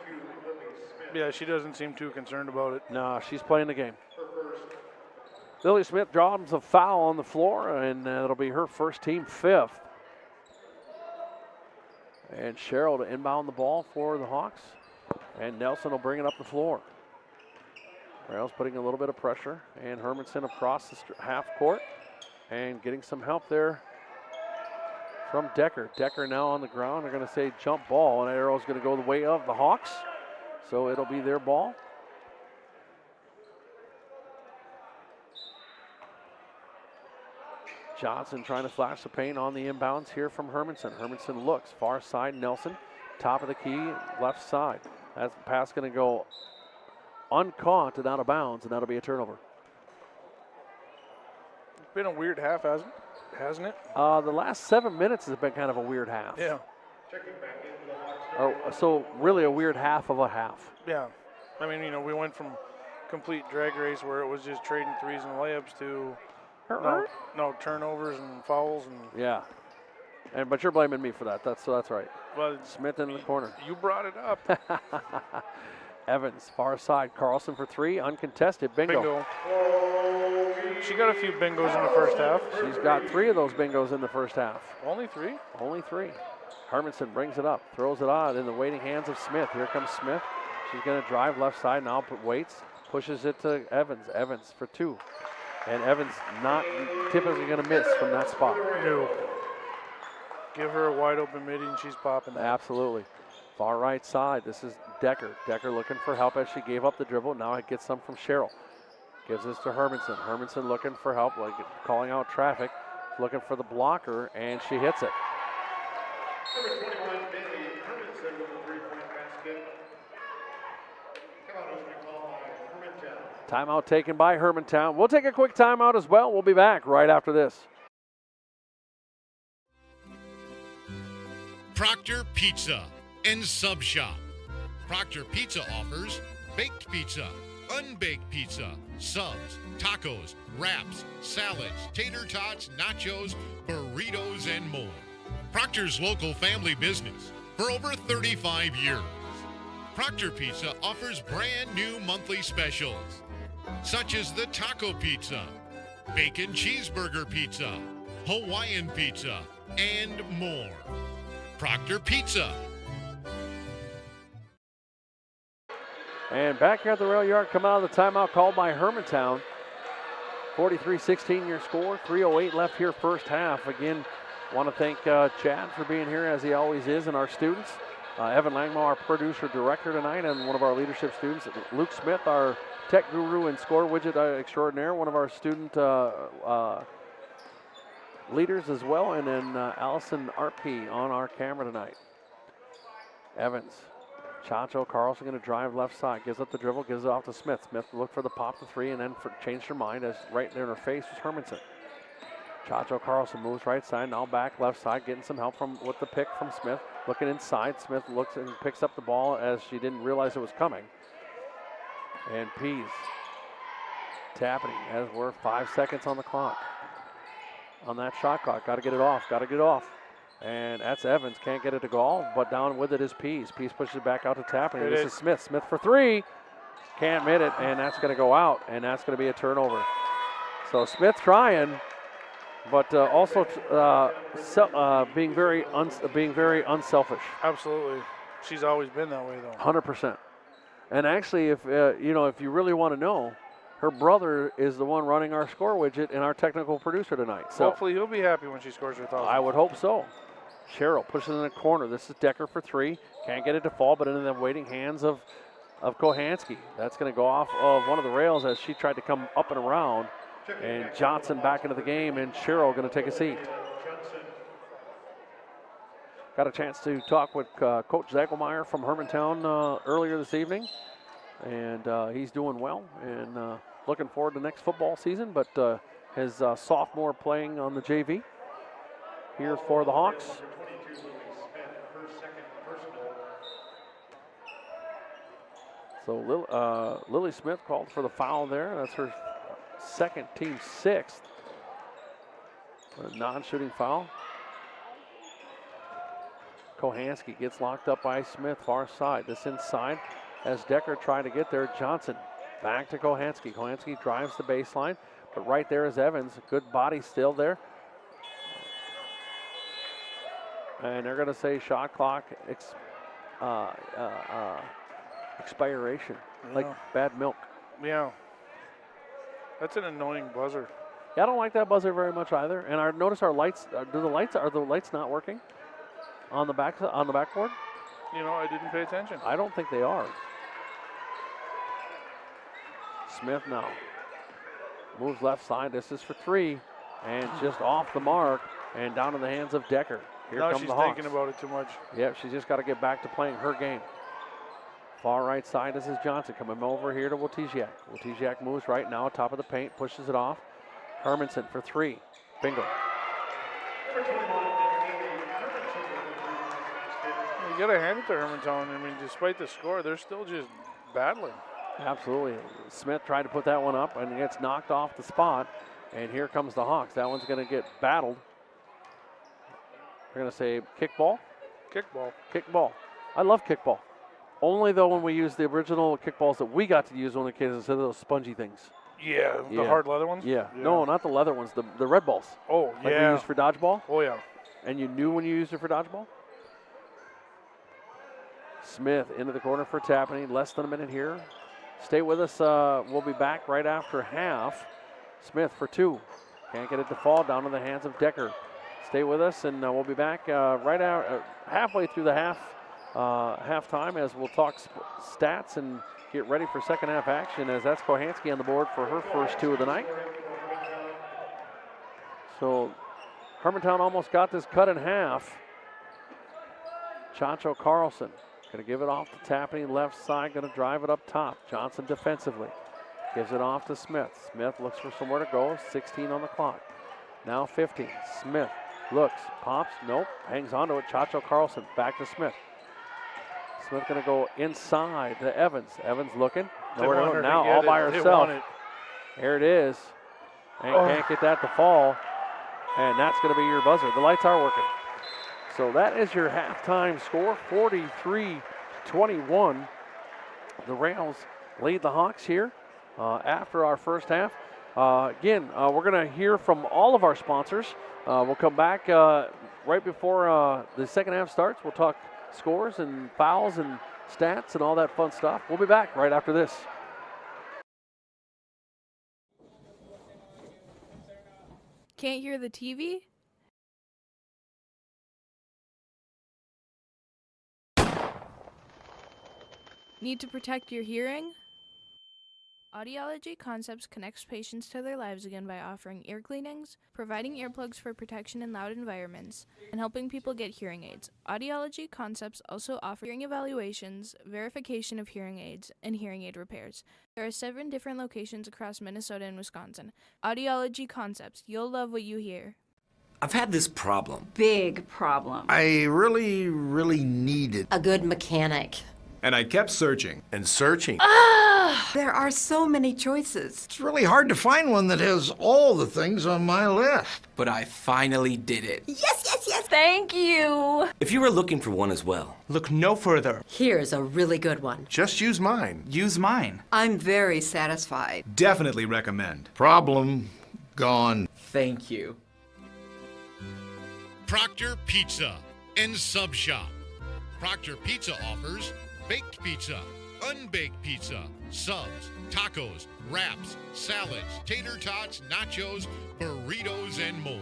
Yeah, she doesn't seem too concerned about it. No, she's playing the game. Lily Smith draws a foul on the floor, and it'll be her first, team fifth. And Cheryl to inbound the ball for the Hawks, and Nelson will bring it up the floor. Rails putting a little bit of pressure, and Hermanson across the half court and getting some help there from Decker. Decker now on the ground. They're going to say jump ball, and that arrow is going to go the way of the Hawks. So it'll be their ball. Johnson trying to flash the paint on the inbounds here from Hermanson. Hermanson looks far side. Nelson, top of the key, left side. That pass going to go uncaught and out of bounds, and that'll be a turnover. It's been a weird half, hasn't it? The last 7 minutes has been kind of a weird half. Yeah. So really a weird half of a half. Yeah. I mean, we went from complete drag race where it was just trading threes and layups to no turnovers and fouls and. Yeah. But you're blaming me for that. That's right. Well, Smith in the corner. You brought it up. Evans, far side. Carlson for three, uncontested. Bingo. She got a few bingos in the first half. She's got 3 of those bingos in the first half. Only 3? Only 3. Hermanson brings it up, throws it on in the waiting hands of Smith. Here comes Smith. She's going to drive left side now, but waits, pushes it to Evans. Evans for 2. And Evans not typically going to miss from that spot. No. Give her a wide open midi and she's popping that. Absolutely. Far right side. This is Decker. Decker looking for help as she gave up the dribble. Now it gets some from Cheryl. Gives this to Hermanson. Hermanson looking for help, like calling out traffic, looking for the blocker, and she hits it. Number 21, Bentley Hermanson with a 3-point basket. Timeout has been called by Hermantown. Timeout taken by Hermantown. We'll take a quick timeout as well. We'll be back right after this. Proctor Pizza and Sub Shop. Proctor Pizza offers baked pizza, unbaked pizza, subs, tacos, wraps, salads, tater tots, nachos, burritos, and more. Proctor's local family business for over 35 years. Proctor Pizza offers brand new monthly specials, such as the taco pizza, bacon cheeseburger pizza, Hawaiian pizza, and more. Proctor Pizza. And back here at the rail yard, come out of the timeout called by Hermantown. 43-16 your score, 3:08 left here first half. Again, want to thank Chad for being here as he always is, and our students. Evan Langmo, our producer director tonight, and one of our leadership students. Luke Smith, our tech guru and score widget extraordinaire, one of our student leaders as well, and then Allison RP on our camera tonight. Evans. Chacho Carlson going to drive left side, gives up the dribble, gives it off to Smith. Smith looked for the pop to 3 and then changed her mind as right there in her face was Hermanson. Chacho Carlson moves right side, now back left side, getting some help with the pick from Smith. Looking inside, Smith looks and picks up the ball as she didn't realize it was coming. And Pease tapping as we're 5 seconds on the clock. On that shot clock, got to get it off. And that's Evans, can't get it to go, but down with it is Pease. Pease pushes it back out to Tappan. This is Smith. Smith for 3, can't hit it, and that's going to go out, and that's going to be a turnover. So Smith trying, but also being very unselfish. Absolutely, she's always been that way though. 100%. And actually, if if you really want to know, her brother is the one running our score widget and our technical producer tonight. So hopefully he'll be happy when she scores her 1,000. I would hope so. Cheryl pushes in the corner. This is Decker for 3. Can't get it to fall, but into the waiting hands of Kohansky. That's going to go off of one of the rails as she tried to come up and around. And Johnson back into the game, and Cheryl going to take a seat. Got a chance to talk with Coach Zagelmeyer from Hermantown earlier this evening. And he's doing well and looking forward to next football season, but his sophomore playing on the JV here for the Hawks. So Lily Smith called for the foul there. That's her second, team 6th. A non-shooting foul. Kohansky gets locked up by Smith, far side. This inside as Decker trying to get there. Johnson back to Kohansky. Kohansky drives the baseline, but right there is Evans. Good body still there. And they're going to say shot clock expiration, like bad milk. Yeah. That's an annoying buzzer. Yeah, I don't like that buzzer very much either. And I notice our lights. Are the lights not working on the backboard? You know, I didn't pay attention. I don't think they are. Smith now moves left side. This is for 3, and just off the mark and down in the hands of Decker. Here comes the Hawks. She's thinking about it too much. Yep, she's just got to get back to playing her game. Far right side, this is Johnson coming over here to Wojciak. Wojciak moves right now, top of the paint, pushes it off. Hermanson for 3. Bingo. You got to hand it to Hermantown. I mean, despite the score, they're still just battling. Absolutely. Smith tried to put that one up and gets knocked off the spot. And here comes the Hawks. That one's going to get battled. We're going to say kickball. Kickball. Kickball. I love kickball. Only though when we use the original kickballs that we got to use when we were kids instead of those spongy things. Yeah, the hard leather ones? Yeah. No, not the leather ones. The red balls. Oh, like yeah. we used for dodgeball. Oh, yeah. And you knew when you used it for dodgeball? Smith into the corner for Tapani. Less than a minute here. Stay with us. We'll be back right after half. Smith for 2. Can't get it to fall. Down in the hands of Decker. Stay with us, and we'll be back right out halfway through the halftime as we'll talk stats and get ready for second half action, as that's Kohansky on the board for her first 2 of the night. So Hermantown almost got this cut in half. Chacho Carlson going to give it off to Tapani, left side, going to drive it up top. Johnson defensively gives it off to Smith. Smith looks for somewhere to go. 16 on the clock. Now 15. Smith looks, pops, nope, hangs onto it. Chacho Carlson back to Smith. Smith going to go inside to Evans. Evans looking. Nowhere to go now, all by herself. There it is. And can't get that to fall. And that's going to be your buzzer. The lights are working. So that is your halftime score, 43-21. The Rails lead the Hawks here after our first half. Again, we're going to hear from all of our sponsors. We'll come back right before the second half starts. We'll talk scores and fouls and stats and all that fun stuff. We'll be back right after this. Can't hear the TV? Need to protect your hearing? Audiology Concepts connects patients to their lives again by offering ear cleanings, providing earplugs for protection in loud environments, and helping people get hearing aids. Audiology Concepts also offer hearing evaluations, verification of hearing aids, and hearing aid repairs. There are 7 different locations across Minnesota and Wisconsin. Audiology Concepts, you'll love what you hear. I've had this problem. Big problem. I really needed A good mechanic. And I kept searching. And searching. There are so many choices. It's really hard to find one that has all the things on my list. But I finally did it. Yes, yes, yes. Thank you. If you were looking for one as well, Look no further. Here's a really good one. Just use mine. Use mine. I'm very satisfied. Definitely recommend. Problem gone. thank you. Proctor Pizza and Sub Shop. Proctor Pizza offers baked pizza, unbaked pizza, subs, tacos, wraps, salads, tater tots, nachos, burritos, and more.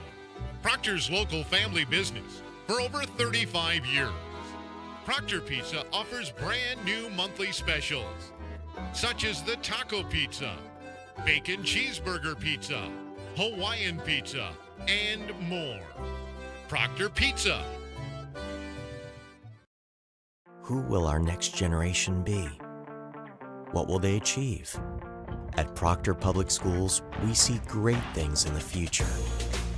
Proctor's local family business for over 35 years. Proctor Pizza offers brand new monthly specials, such as the taco pizza, bacon cheeseburger pizza, Hawaiian pizza, and more. Proctor Pizza. Who will our next generation be? What will they achieve? At Proctor Public Schools, we see great things in the future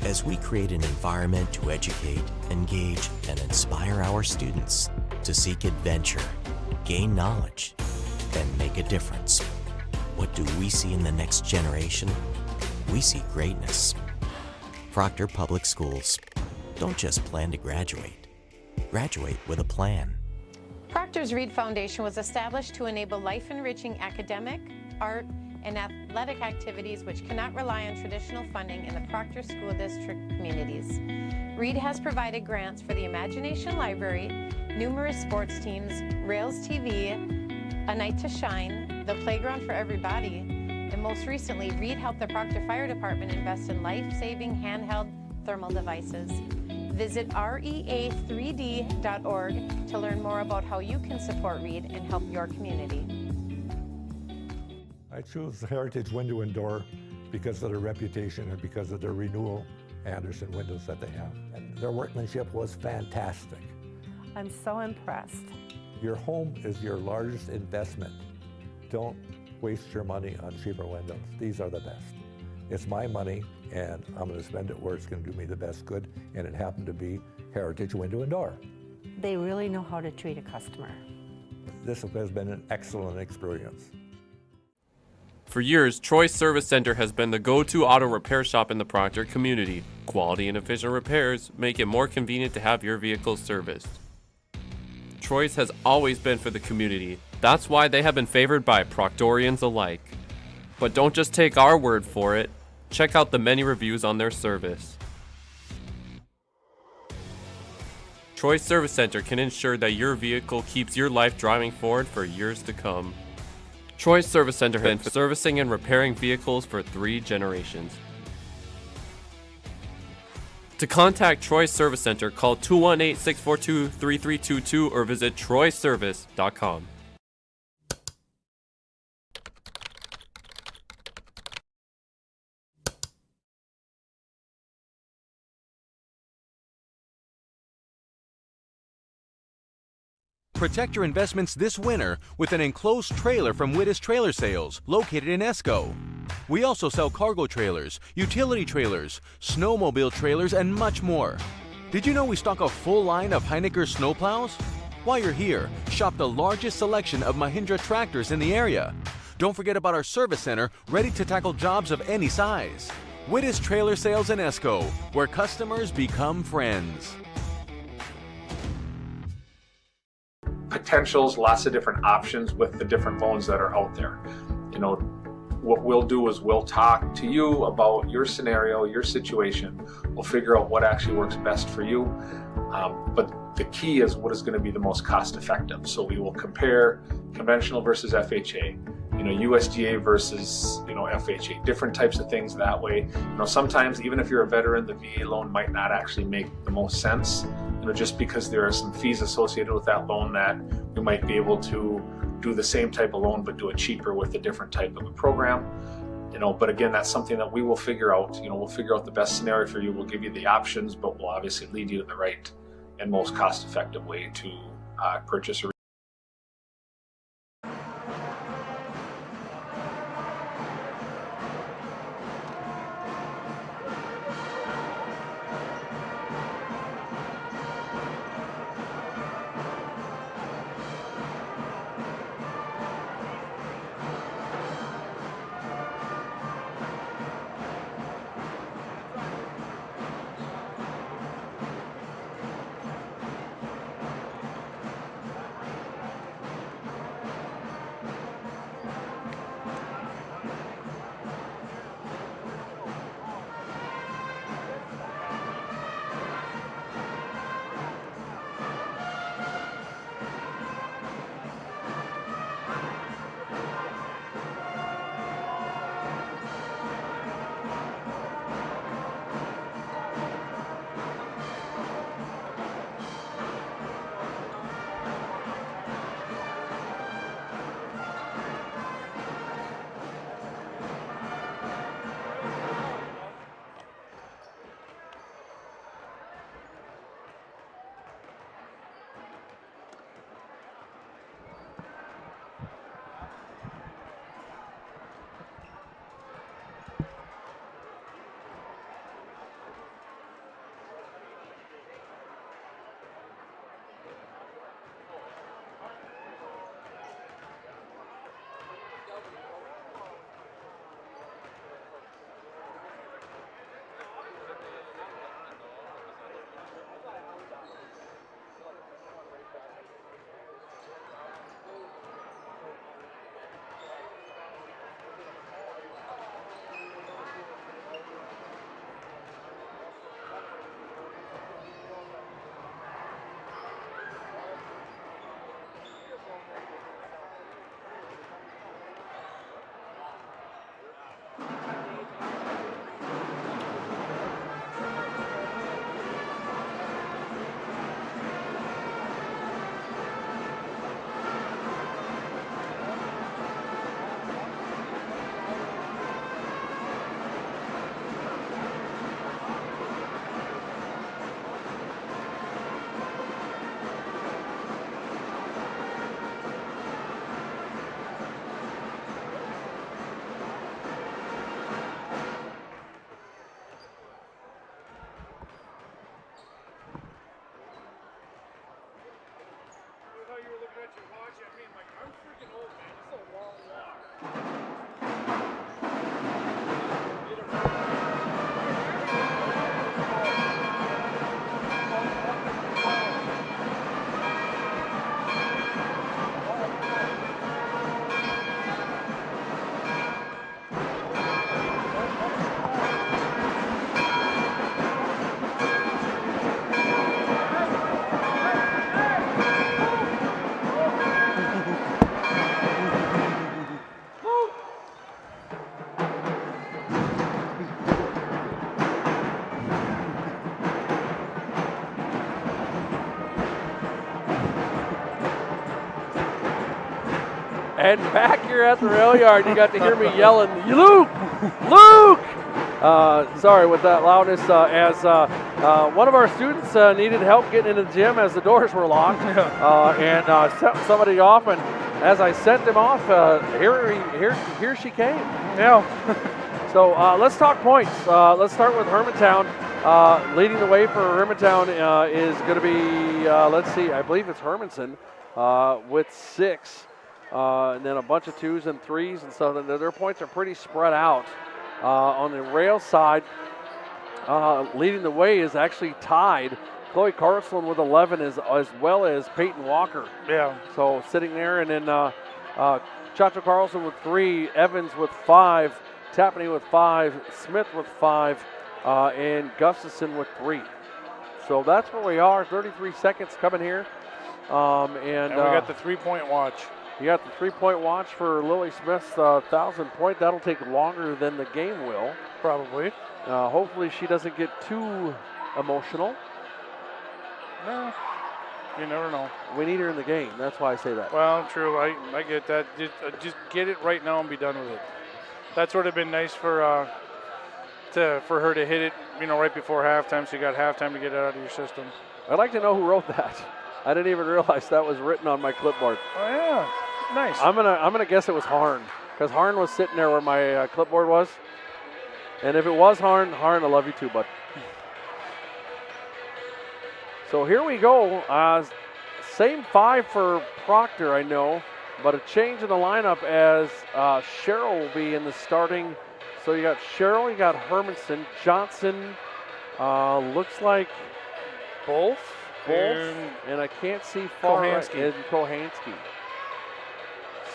as we create an environment to educate, engage, and inspire our students to seek adventure, gain knowledge, and make a difference. What do we see in the next generation? We see greatness. Proctor Public Schools. Don't just plan to graduate. Graduate with a plan. Proctor's Reed Foundation was established to enable life-enriching academic, art, and athletic activities which cannot rely on traditional funding in the Proctor School District communities. Reed has provided grants for the Imagination Library, numerous sports teams, Rails TV, A Night to Shine, the Playground for Everybody, and most recently, Reed helped the Proctor Fire Department invest in life-saving handheld thermal devices. Visit rea3d.org to learn more about how you can support Reed and help your community. I chose Heritage Window and Door because of their reputation and because of their renewal Anderson windows that they have. And their workmanship was fantastic. I'm so impressed. Your home is your largest investment. Don't waste your money on cheaper windows. These are the best. It's my money, and I'm going to spend it where it's going to do me the best good, and it happened to be Heritage Window and Door. They really know how to treat a customer. This has been an excellent experience. For years, Troy's Service Center has been the go-to auto repair shop in the Proctor community. Quality and efficient repairs make it more convenient to have your vehicle serviced. Troy's has always been for the community. That's why they have been favored by Proctorians alike. But don't just take our word for it. Check out the many reviews on their service. Troy's Service Center can ensure that your vehicle keeps your life driving forward for years to come. Troy's Service Center has been servicing and repairing vehicles for 3 generations. To contact Troy's Service Center, call 218-642-3322 or visit troyservice.com. Protect your investments this winter with an enclosed trailer from Wittes Trailer Sales, located in Esco. We also sell cargo trailers, utility trailers, snowmobile trailers, and much more. Did you know we stock a full line of Heinecker snowplows? While you're here, shop the largest selection of Mahindra tractors in the area. Don't forget about our service center, ready to tackle jobs of any size. Wittes Trailer Sales in Esco, where customers become friends. Potentials, lots of different options with the different loans that are out there. You know, what we'll do is we'll talk to you about your scenario, your situation. We'll figure out what actually works best for you. But the key is what is going to be the most cost effective. So we will compare conventional versus FHA, you know, USDA versus, you know, FHA, different types of things that way. You know, sometimes even if you're a veteran, the VA loan might not actually make the most sense, you know, just because there are some fees associated with that loan that we might be able to do the same type of loan but do it cheaper with a different type of a program. You know, but again, that's something that we will figure out. You know, we'll figure out the best scenario for you. We'll give you the options, but we'll obviously lead you to the right and most cost-effective way to purchase a And back here at the rail yard, you got to hear me yelling, Luke! Luke! Sorry with that loudness, as one of our students needed help getting into the gym as the doors were locked, and sent somebody off, and as I sent him off, here she came. Yeah. So let's talk points. Let's start with Hermantown. Leading the way for Hermantown is going to be, let's see, I believe it's Hermanson with 6. And then a bunch of 2s and 3s, and so their points are pretty spread out. On the rail side, leading the way is actually tied. Chloe Carlson with 11 as well as Peyton Walker. Yeah. So sitting there, and then Chacho Carlson with 3, Evans with 5, Tapney with 5, Smith with 5, and Gustafson with 3. So that's where we are. 33 seconds coming here. And we got the 3-point watch. You got the 3-point watch for Lily Smith's 1,000 point. That'll take longer than the game will. Probably. Hopefully she doesn't get too emotional. No, you never know. We need her in the game. That's why I say that. Well, true. I get that. Just get it right now and be done with it. That's would have been nice for her to hit it, right before halftime, so you got halftime to get it out of your system. I'd like to know who wrote that. I didn't even realize that was written on my clipboard. Oh yeah, nice. I'm gonna guess it was Harn, because Harn was sitting there where my clipboard was. And if it was Harn, I love you too, bud. So here we go. Same 5 for Proctor, I know, but a change in the lineup as Cheryl will be in the starting. So you got Cheryl, you got Hermanson, Johnson, looks like both, and I can't see far right, and Kohansky.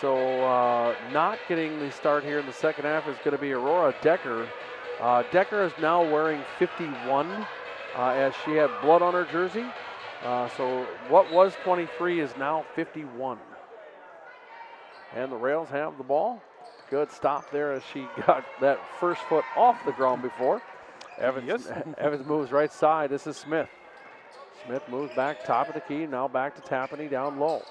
So not getting the start here in the second half is going to be Aurora Decker. Decker is now wearing 51 as she had blood on her jersey. So what was 23 is now 51. And the Rails have the ball. Good stop there as she got that first foot off the ground before. Evans moves right side. This is Smith. Smith moves back top of the key. Now back to Tapney down low.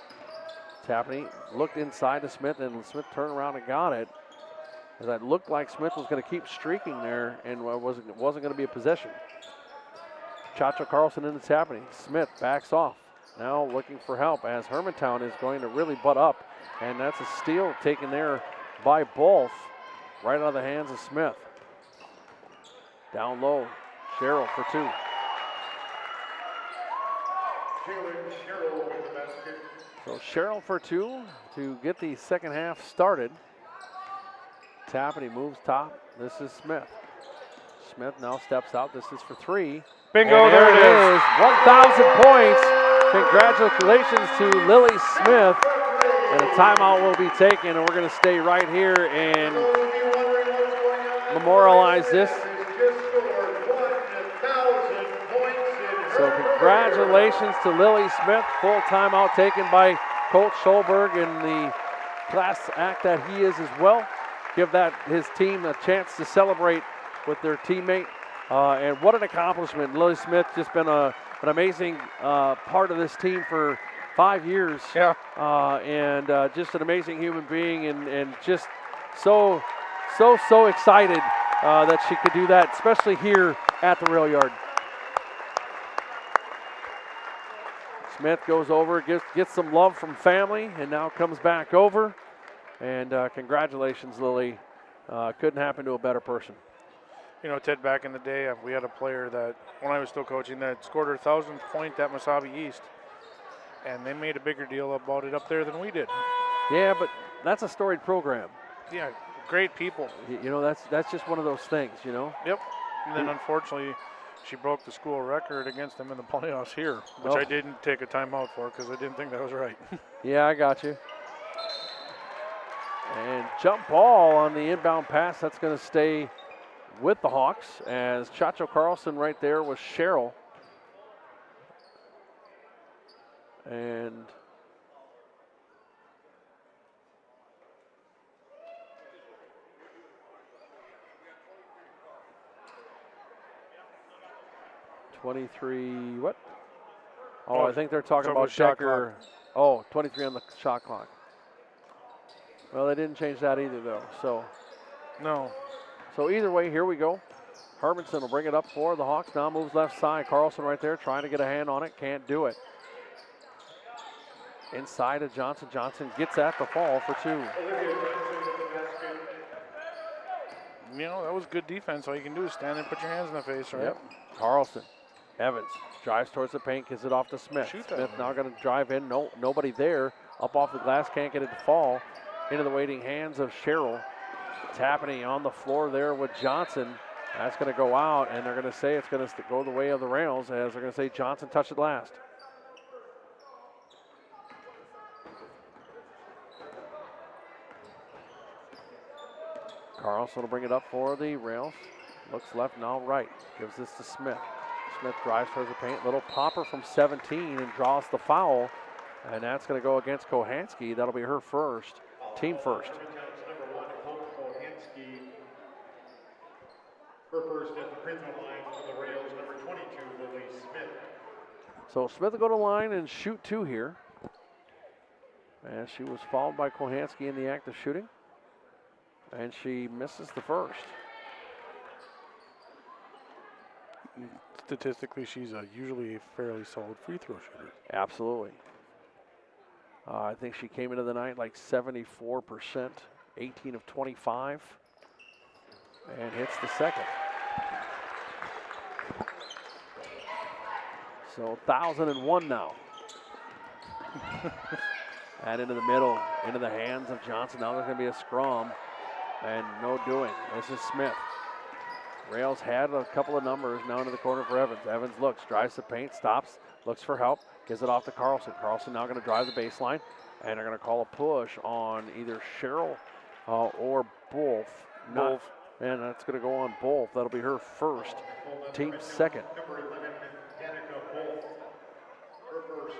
Tapney looked inside to Smith, and Smith turned around and got it. As that looked like Smith was going to keep streaking there, and wasn't going to be a possession. Chacho Carlson into Tapney. Smith backs off. Now looking for help as Hermantown is going to really butt up, and that's a steal taken there by both, right out of the hands of Smith. Down low, Cheryl for 2. So Cheryl for 2 to get the second half started. Tapney moves top. This is Smith. Smith now steps out. This is for 3. Bingo, and there it is. 1,000 points. Congratulations to Lily Smith. And a timeout will be taken, and we're going to stay right here and memorialize this. So congratulations to Lily Smith. Full timeout taken by Coach Solberg and the class act that he is as well. Give his team a chance to celebrate with their teammate. And what an accomplishment. Lily Smith just been an amazing part of this team for 5 years. Yeah. And just an amazing human being, and just so excited that she could do that, especially here at the rail yard. Smith goes over, gets some love from family, and now comes back over. And congratulations, Lily. Couldn't happen to a better person. Ted, back in the day, we had a player that, when I was still coaching, that scored her 1,000th point at Mesabi East. And they made a bigger deal about it up there than we did. Yeah, but that's a storied program. Yeah, great people. That's just one of those things, Yep. And then unfortunately, she broke the school record against them in the playoffs here, which I didn't take a timeout for because I didn't think that was right. Yeah, I got you. And jump ball on the inbound pass. That's going to stay with the Hawks as Chacho Carlson right there with Cheryl. And what? Oh, I think they're talking about Decker. Oh, 23 on the shot clock. Well, they didn't change that either, though. So, No. so either way, here we go. Hermantown will bring it up for the Hawks. Now moves left side. Carlson right there trying to get a hand on it. Can't do it. Inside of Johnson. Johnson gets at the fall for 2. You know, that was good defense. All you can do is stand there and put your hands in the face, right? Yep. Carlson. Evans drives towards the paint, gives it off to Smith. Shoot that Smith one. now going to drive in. No, nobody there. Up off the glass, can't get it to fall. Into the waiting hands of Sherrill. Tapping on the floor there with Johnson. That's going to go out, and they're going to say it's going to go the way of the rails, as they're going to say Johnson touched it last. Carlson will bring it up for the rails. Looks left, now right. Gives this to Smith. Smith drives towards the paint. Little popper from 17 and draws the foul. And that's going to go against Kohanski. That'll be her first. Team first. Her first at the free throw line for the Rails, number 22, Lily Smith. So Smith will go to line and shoot 2 here. And she was fouled by Kohanski in the act of shooting. And she misses the first. Statistically, she's usually a fairly solid free throw shooter. Absolutely. I think she came into the night like 74%, 18 of 25, and hits the second. So 1,001 now. And into the middle, into the hands of Johnson. Now there's going to be a scrum, and no doing. This is Smith. Rails had a couple of numbers now into the corner for Evans. Evans looks, drives the paint, stops, looks for help, gives it off to Carlson. Carlson now going to drive the baseline, and they're going to call a push on either Sherrill or both. Both. And that's going to go on both. That'll be her first, team second. Number 11, Danica Wolf. Her first.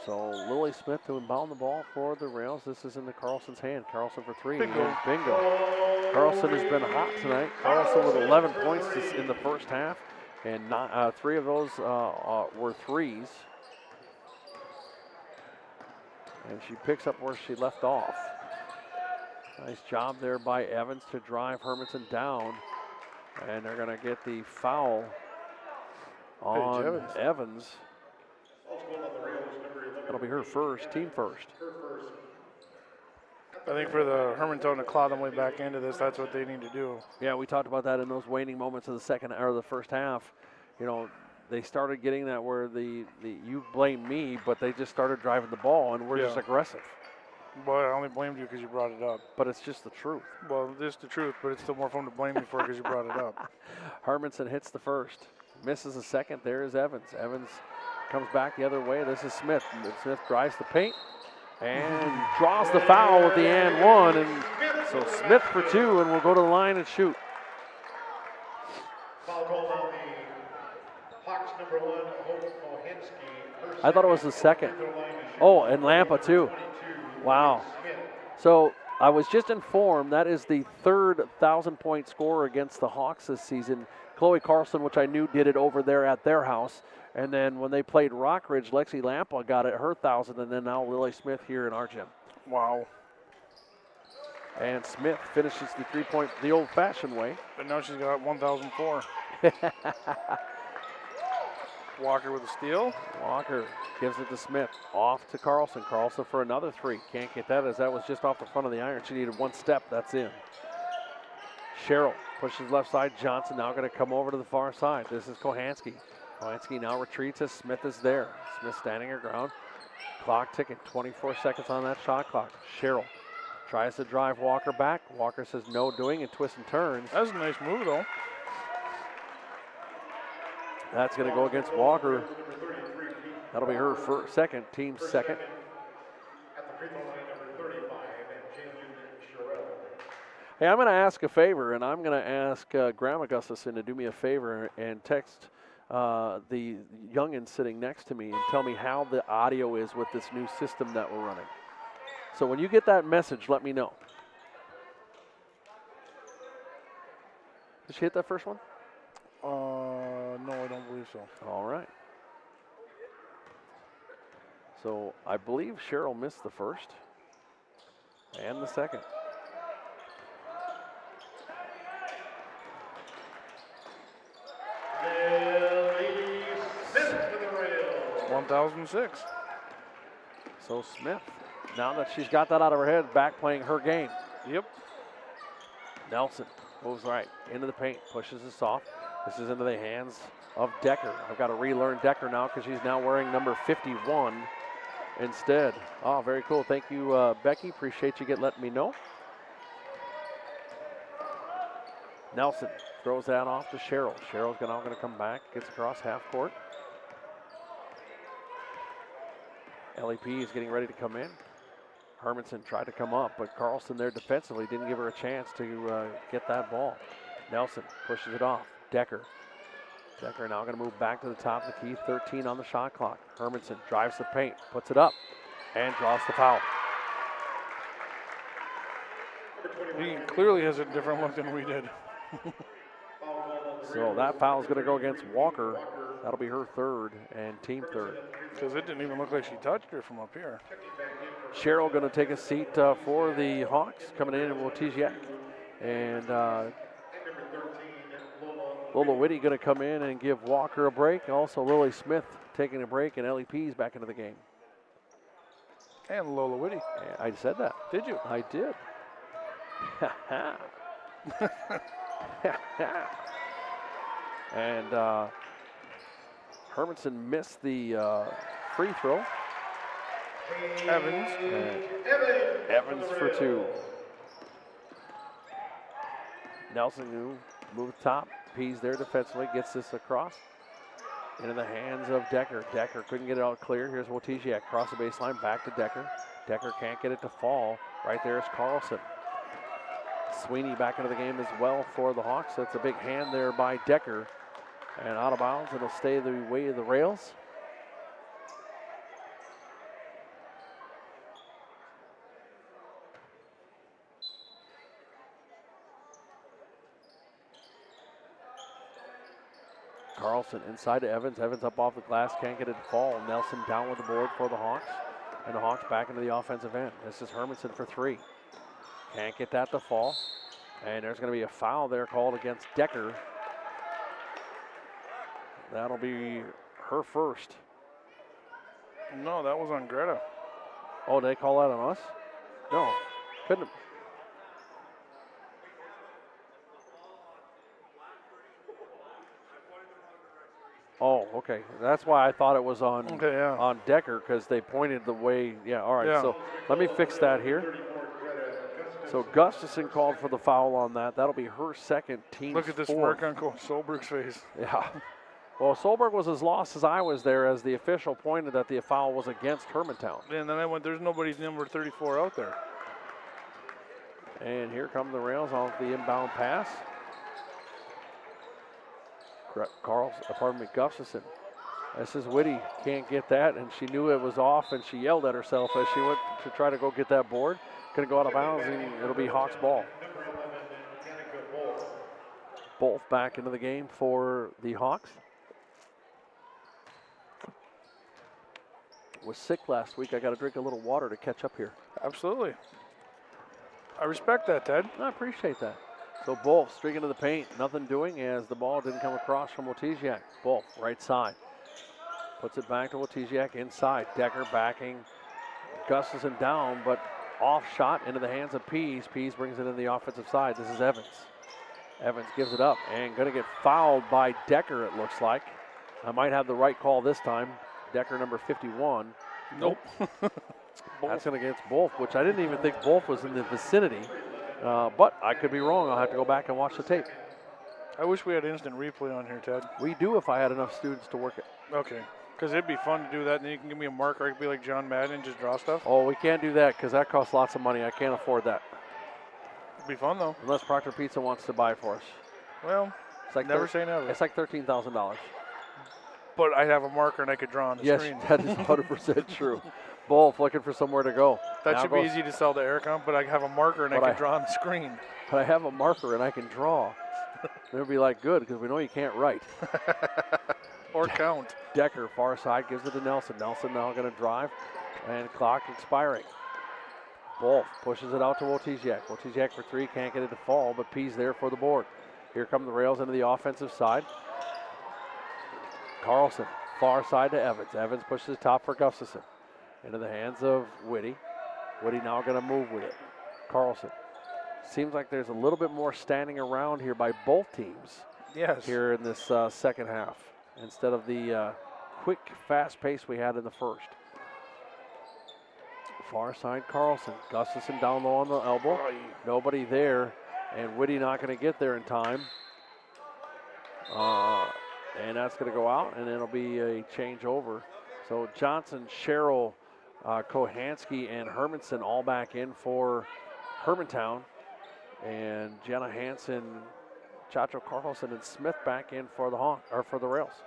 So Lily Smith to inbound the ball for the Rails. This is into Carlson's hand. Carlson for 3. Bingo. Bingo. Carlson has been hot tonight. Carlson with 11 points in the first half, and 3 of those were threes. And she picks up where she left off. Nice job there by Evans to drive Hermantown down. And they're going to get the foul on Evans. That'll be her first, team first. I think for the Hermantown to claw them way back into this, that's what they need to do. Yeah, we talked about that in those waning moments of the second or the first half. You know, they started getting that where the you blame me, but they just started driving the ball, and we're just aggressive. Well, I only blamed you because you brought it up. But it's just the truth. Well, it's the truth, but it's still more fun to blame me for because you brought it up. Hermantown hits the first, misses the second. There is Evans. Evans comes back the other way. This is Smith. Smith drives the paint and draws the foul with the and one. And so Smith for 2, and we'll go to the line and shoot. Foul called on the Hawks, number 1, Hope Kohanski. I thought it was the second. Oh, and Lampa too. Wow. So I was just informed that is the third 1,000-point scorer against the Hawks this season. Chloe Carlson, which I knew did it over there at their house. And then when they played Rockridge, Lexi Lampa got it her 1,000, and then now Lily Smith here in our gym. Wow. And Smith finishes the 3-point the old-fashioned way. But now she's got 1,004. Walker with a steal. Walker gives it to Smith. Off to Carlson. Carlson for another 3. Can't get that as that was just off the front of the iron. She needed 1 step. That's in. Sherrill pushes left side. Johnson now going to come over to the far side. This is Kohanski. Kohanski now retreats as Smith is there. Smith standing her ground. Clock ticking. 24 seconds on that shot clock. Sherrill tries to drive Walker back. Walker says no doing and twists and turns. That was a nice move, though. That's going to go against Walker. That'll be her second, team second. At the free throw line, number 35, and Jalen Sherrill. Hey, I'm going to ask a favor, and I'm going to ask Graham Augustison to do me a favor and text the youngin sitting next to me and tell me how the audio is with this new system that we're running. So when you get that message, let me know. Did she hit that first one? No, I don't believe so. All right. So I believe Cheryl missed the first and the second. Smith with the rail. 1006. So Smith, now that she's got that out of her head, back playing her game. Yep. Nelson moves right into the paint, pushes this off. This is into the hands of Decker. I've got to relearn Decker now because she's now wearing number 51 instead. Oh, very cool. Thank you, Becky. Appreciate you letting me know. Nelson throws that off to Cheryl. Cheryl's now going to come back, gets across half court. LEP is getting ready to come in. Hermantown tried to come up, but Carlson there defensively didn't give her a chance to get that ball. Nelson pushes it off. Decker now going to move back to the top of the key. 13 on the shot clock. Hermantown drives the paint, puts it up, and draws the foul. He clearly has a different look than we did. So that foul is going to go against Walker. That'll be her third and team third. Because it didn't even look like she touched her from up here. Cheryl going to take a seat for the Hawks coming in Wotiziak. And Lola Whitty going to come in and give Walker a break. Also Lily Smith taking a break, and LEP's back into the game. And Lola Whitty. I said that. Did you? I did. And Hermantown missed the free throw. Evans. Evans for two. Nelson moves top. Pease there defensively. Gets this across. Into the hands of Decker. Decker couldn't get it out clear. Here's Wotiziak. Cross the baseline. Back to Decker. Decker can't get it to fall. Right there is Carlson. Sweeney back into the game as well for the Hawks. That's a big hand there by Decker. And out of bounds. It'll stay the way of the rails. Carlson inside to Evans. Evans up off the glass, can't get it to fall. Nelson down with the board for the Hawks. And the Hawks back into the offensive end. This is Hermantown for three. Can't get that to fall. And there's going to be a foul there called against Decker. That'll be her first. No, that was on Greta. Oh, did they call that on us? No, couldn't have. Oh, okay. That's why I thought it was on on Decker, because they pointed the way. Yeah, all right. Yeah. So let me fix that here. So Gustafson called for the foul on that. That'll be her second, team's Look at this fourth. smirk on Cole Solberg's face. Yeah. Well, Solberg was as lost as I was there as the official pointed that the foul was against Hermantown. And then I went, there's nobody number 34 out there. And here come the rails off the inbound pass. Gustafson. This is Whitty. Can't get that, and she knew it was off, and she yelled at herself as she went to try to go get that board. Going to go out of bounds, and it'll be Hawks ball. Both back into the game for the Hawks. Was sick last week. I got to drink a little water to catch up here. Absolutely. I respect that, Ted. I appreciate that. So Wolf streaking to the paint, nothing doing as the ball didn't come across from Wotiziak. Wolf, right side. Puts it back to Wotiziak inside. Decker backing Gustafson down, but off shot into the hands of Pease. Pease brings it in the offensive side. This is Evans. Evans gives it up and going to get fouled by Decker, it looks like. I might have the right call this time. Decker, number 51. Nope. That's going to against Wolf, which I didn't even think Wolf was in the vicinity. But I could be wrong. I'll have to go back and watch the tape. I wish we had instant replay on here, Ted. We do if I had enough students to work it. Okay. Because it'd be fun to do that, and then you can give me a marker. I could be like John Madden and just draw stuff. Oh, we can't do that because that costs lots of money. I can't afford that. It'd be fun, though. Unless Proctor Pizza wants to buy for us. Well, it's like never say never. It's like $13,000. But I'd have a marker and I could draw on the screen. Yes, that is 100% true. Wolf looking for somewhere to go. That now should be easy to sell to Erica, but I have a marker and I can draw on the screen. But I have a marker and I can draw. They'll be like, good, because we know you can't write. Or count. Decker, far side, gives it to Nelson. Nelson now going to drive, and clock expiring. Wolf pushes it out to Wojciech. Wojciech for three, can't get it to fall, but P's there for the board. Here come the Rails into the offensive side. Carlson, far side to Evans. Evans pushes top for Gustafson. Into the hands of Whitty. Whitty now going to move with it. Carlson. Seems like there's a little bit more standing around here by both teams. Yes. Here in this second half, instead of the quick, fast pace we had in the first. Far side Carlson. Gustafson down low on the elbow. Nobody there, and Whitty not going to get there in time. And that's going to go out, and it'll be a change over. So Johnson, Sherrill, Kohansky, and Hermanson all back in for Hermantown. And Jenna Hansen, Chacho Carlson, and Smith back in for the Rails.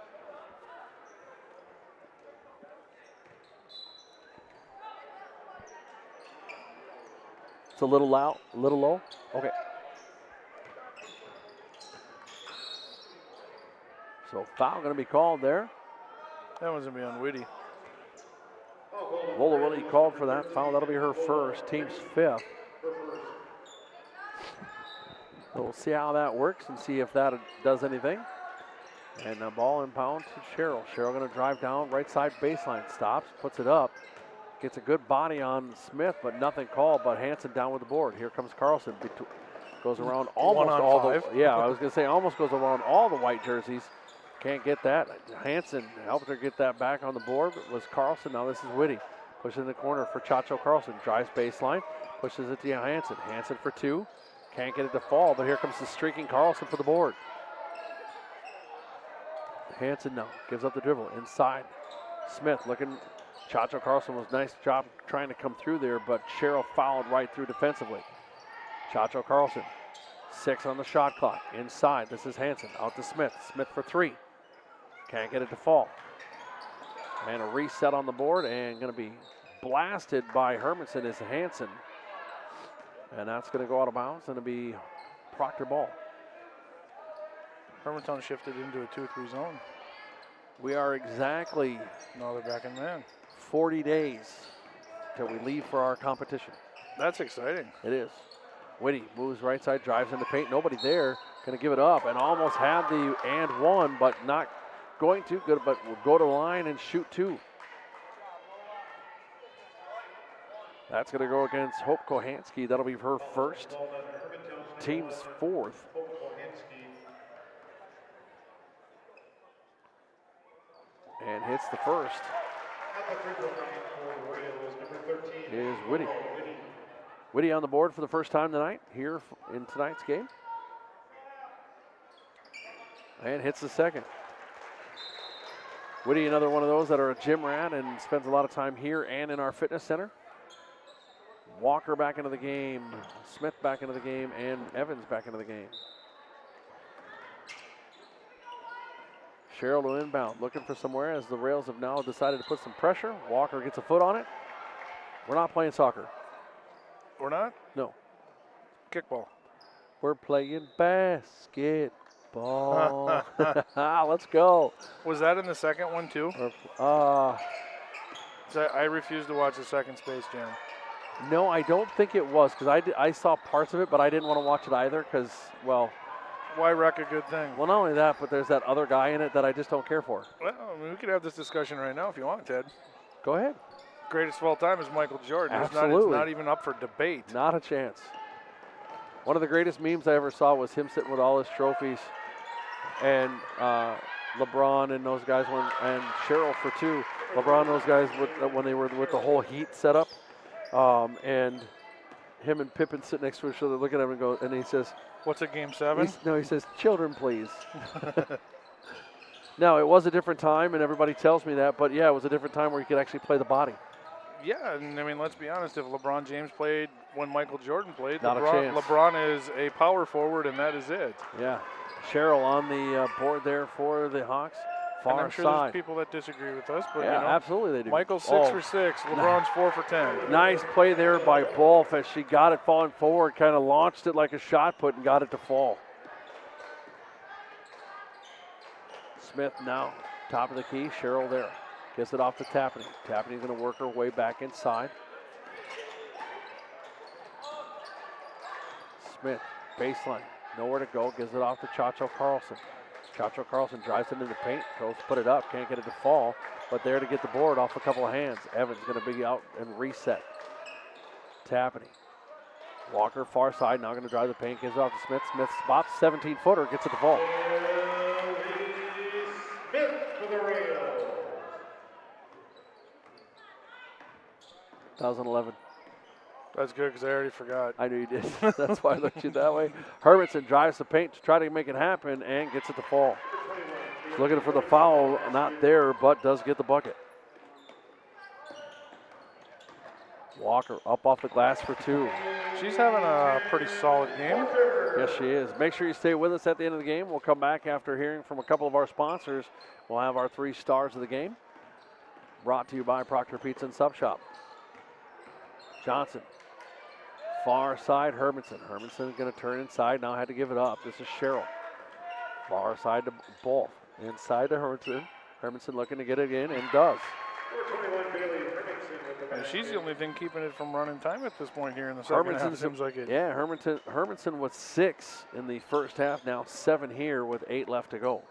It's a little loud, a little low. Okay. So foul going to be called there. That one's going to be on Whitty. Lola Willie called for that foul. That'll be her first, team's fifth. So we'll see how that works and see if that does anything. And the ball inbound to Sherrill. Sherrill going to drive down, right side baseline, stops, puts it up. Gets a good body on Smith, but nothing called, but Hansen down with the board. Here comes Carlson. Goes around almost all the, yeah, I was going to say almost goes around all the white jerseys. Can't get that. Hansen helped her get that back on the board. It was Carlson. Now this is Whitty. Pushes in the corner for Chacho Carlson. Drives baseline. Pushes it to Hansen. Hansen for two. Can't get it to fall, but here comes the streaking Carlson for the board. Hansen now gives up the dribble. Inside. Smith looking. Chacho Carlson was nice job trying to come through there, but Sherrill fouled right through defensively. Chacho Carlson. 6 on the shot clock. Inside. This is Hansen. Out to Smith. Smith for three. Can't get it to fall. And a reset on the board, and going to be blasted by Hermanson is Hansen. And that's going to go out of bounds, and it'll be Proctor ball. Hermantown shifted into a 2-3 zone. We are exactly now they're back in man. 40 days till we leave for our competition. That's exciting. It is. Whitty moves right side, drives into paint. Nobody there. Going to give it up, and almost had the and one, but not going to. Good, but will go to line and shoot two. That's going to go against Hope Kohansky. That'll be her first. Team's fourth. And hits the first. Is Whitty. Whitty on the board for the first time tonight here in tonight's game. And hits the second. Whitty, another one of those that are a gym rat and spends a lot of time here and in our fitness center. Walker back into the game, Smith back into the game, and Evans back into the game. Sherrill to inbound, looking for somewhere as the Rails have now decided to put some pressure. Walker gets a foot on it. We're not playing soccer. We're not? No. Kickball. We're playing basketball. Let's go. Was that in the second one too? I refuse to watch the second Space Jam. No, I don't think it was, because I saw parts of it, but I didn't want to watch it either because, well. Why wreck a good thing? Well, not only that, but there's that other guy in it that I just don't care for. Well, I mean, we could have this discussion right now if you want, Ted. Go ahead. Greatest of all time is Michael Jordan. Absolutely. It's not even up for debate. Not a chance. One of the greatest memes I ever saw was him sitting with all his trophies and LeBron and those guys, and Sherrill for two. LeBron and those guys when they were with the whole Heat setup. And him and Pippen sit next to each other, looking at him and he says, "What's a game 7?" He says, "Children, please." No, it was a different time, and everybody tells me that. But yeah, it was a different time where you could actually play the body. Yeah, and I mean, let's be honest. If LeBron James played when Michael Jordan played, Not a chance. LeBron is a power forward, and that is it. Yeah, Sherrill on the board there for the Hawks. Far and I'm sure side. there's people that disagree with us, but yeah, you know, absolutely they do. Michael's 6 for 6. LeBron's 4 for 10. Nice play there by Bolf as she got it falling forward, kind of launched it like a shot put and got it to fall. Smith now top of the key, Cheryl there. Gets it off to Tapney. Tapney's going to work her way back inside. Smith, baseline, nowhere to go. Gives it off to Chacho Carlson. Chacho Carlson drives it into the paint. Goes put it up, can't get it to fall. But there to get the board off a couple of hands. Evans going to be out and reset. Tapney. Walker, far side, now going to drive the paint. Gives it off to Smith. Smith spots, 17-footer, gets it to fall. Smith for the rail. 2011. That's good because I already forgot. I knew you did. That's why I looked at you that way. Hermantown drives the paint to try to make it happen and gets it to fall. He's looking for the foul, not there, but does get the bucket. Walker up off the glass for 2. She's having a pretty solid game. Yes, she is. Make sure you stay with us at the end of the game. We'll come back after hearing from a couple of our sponsors. We'll have our 3 stars of the game. Brought to you by Proctor Pizza and Sub Shop. Johnson. Far side, Hermantown. Hermantown going to turn inside. Now had to give it up. This is Cheryl. Far side to Wolf. Inside to Hermantown. Hermantown looking to get it in and does. And she's the only thing keeping it from running time at this point here in the second half. Seems like it. Yeah, Hermantown was 6 in the first half. Now 7 here with 8 left to go.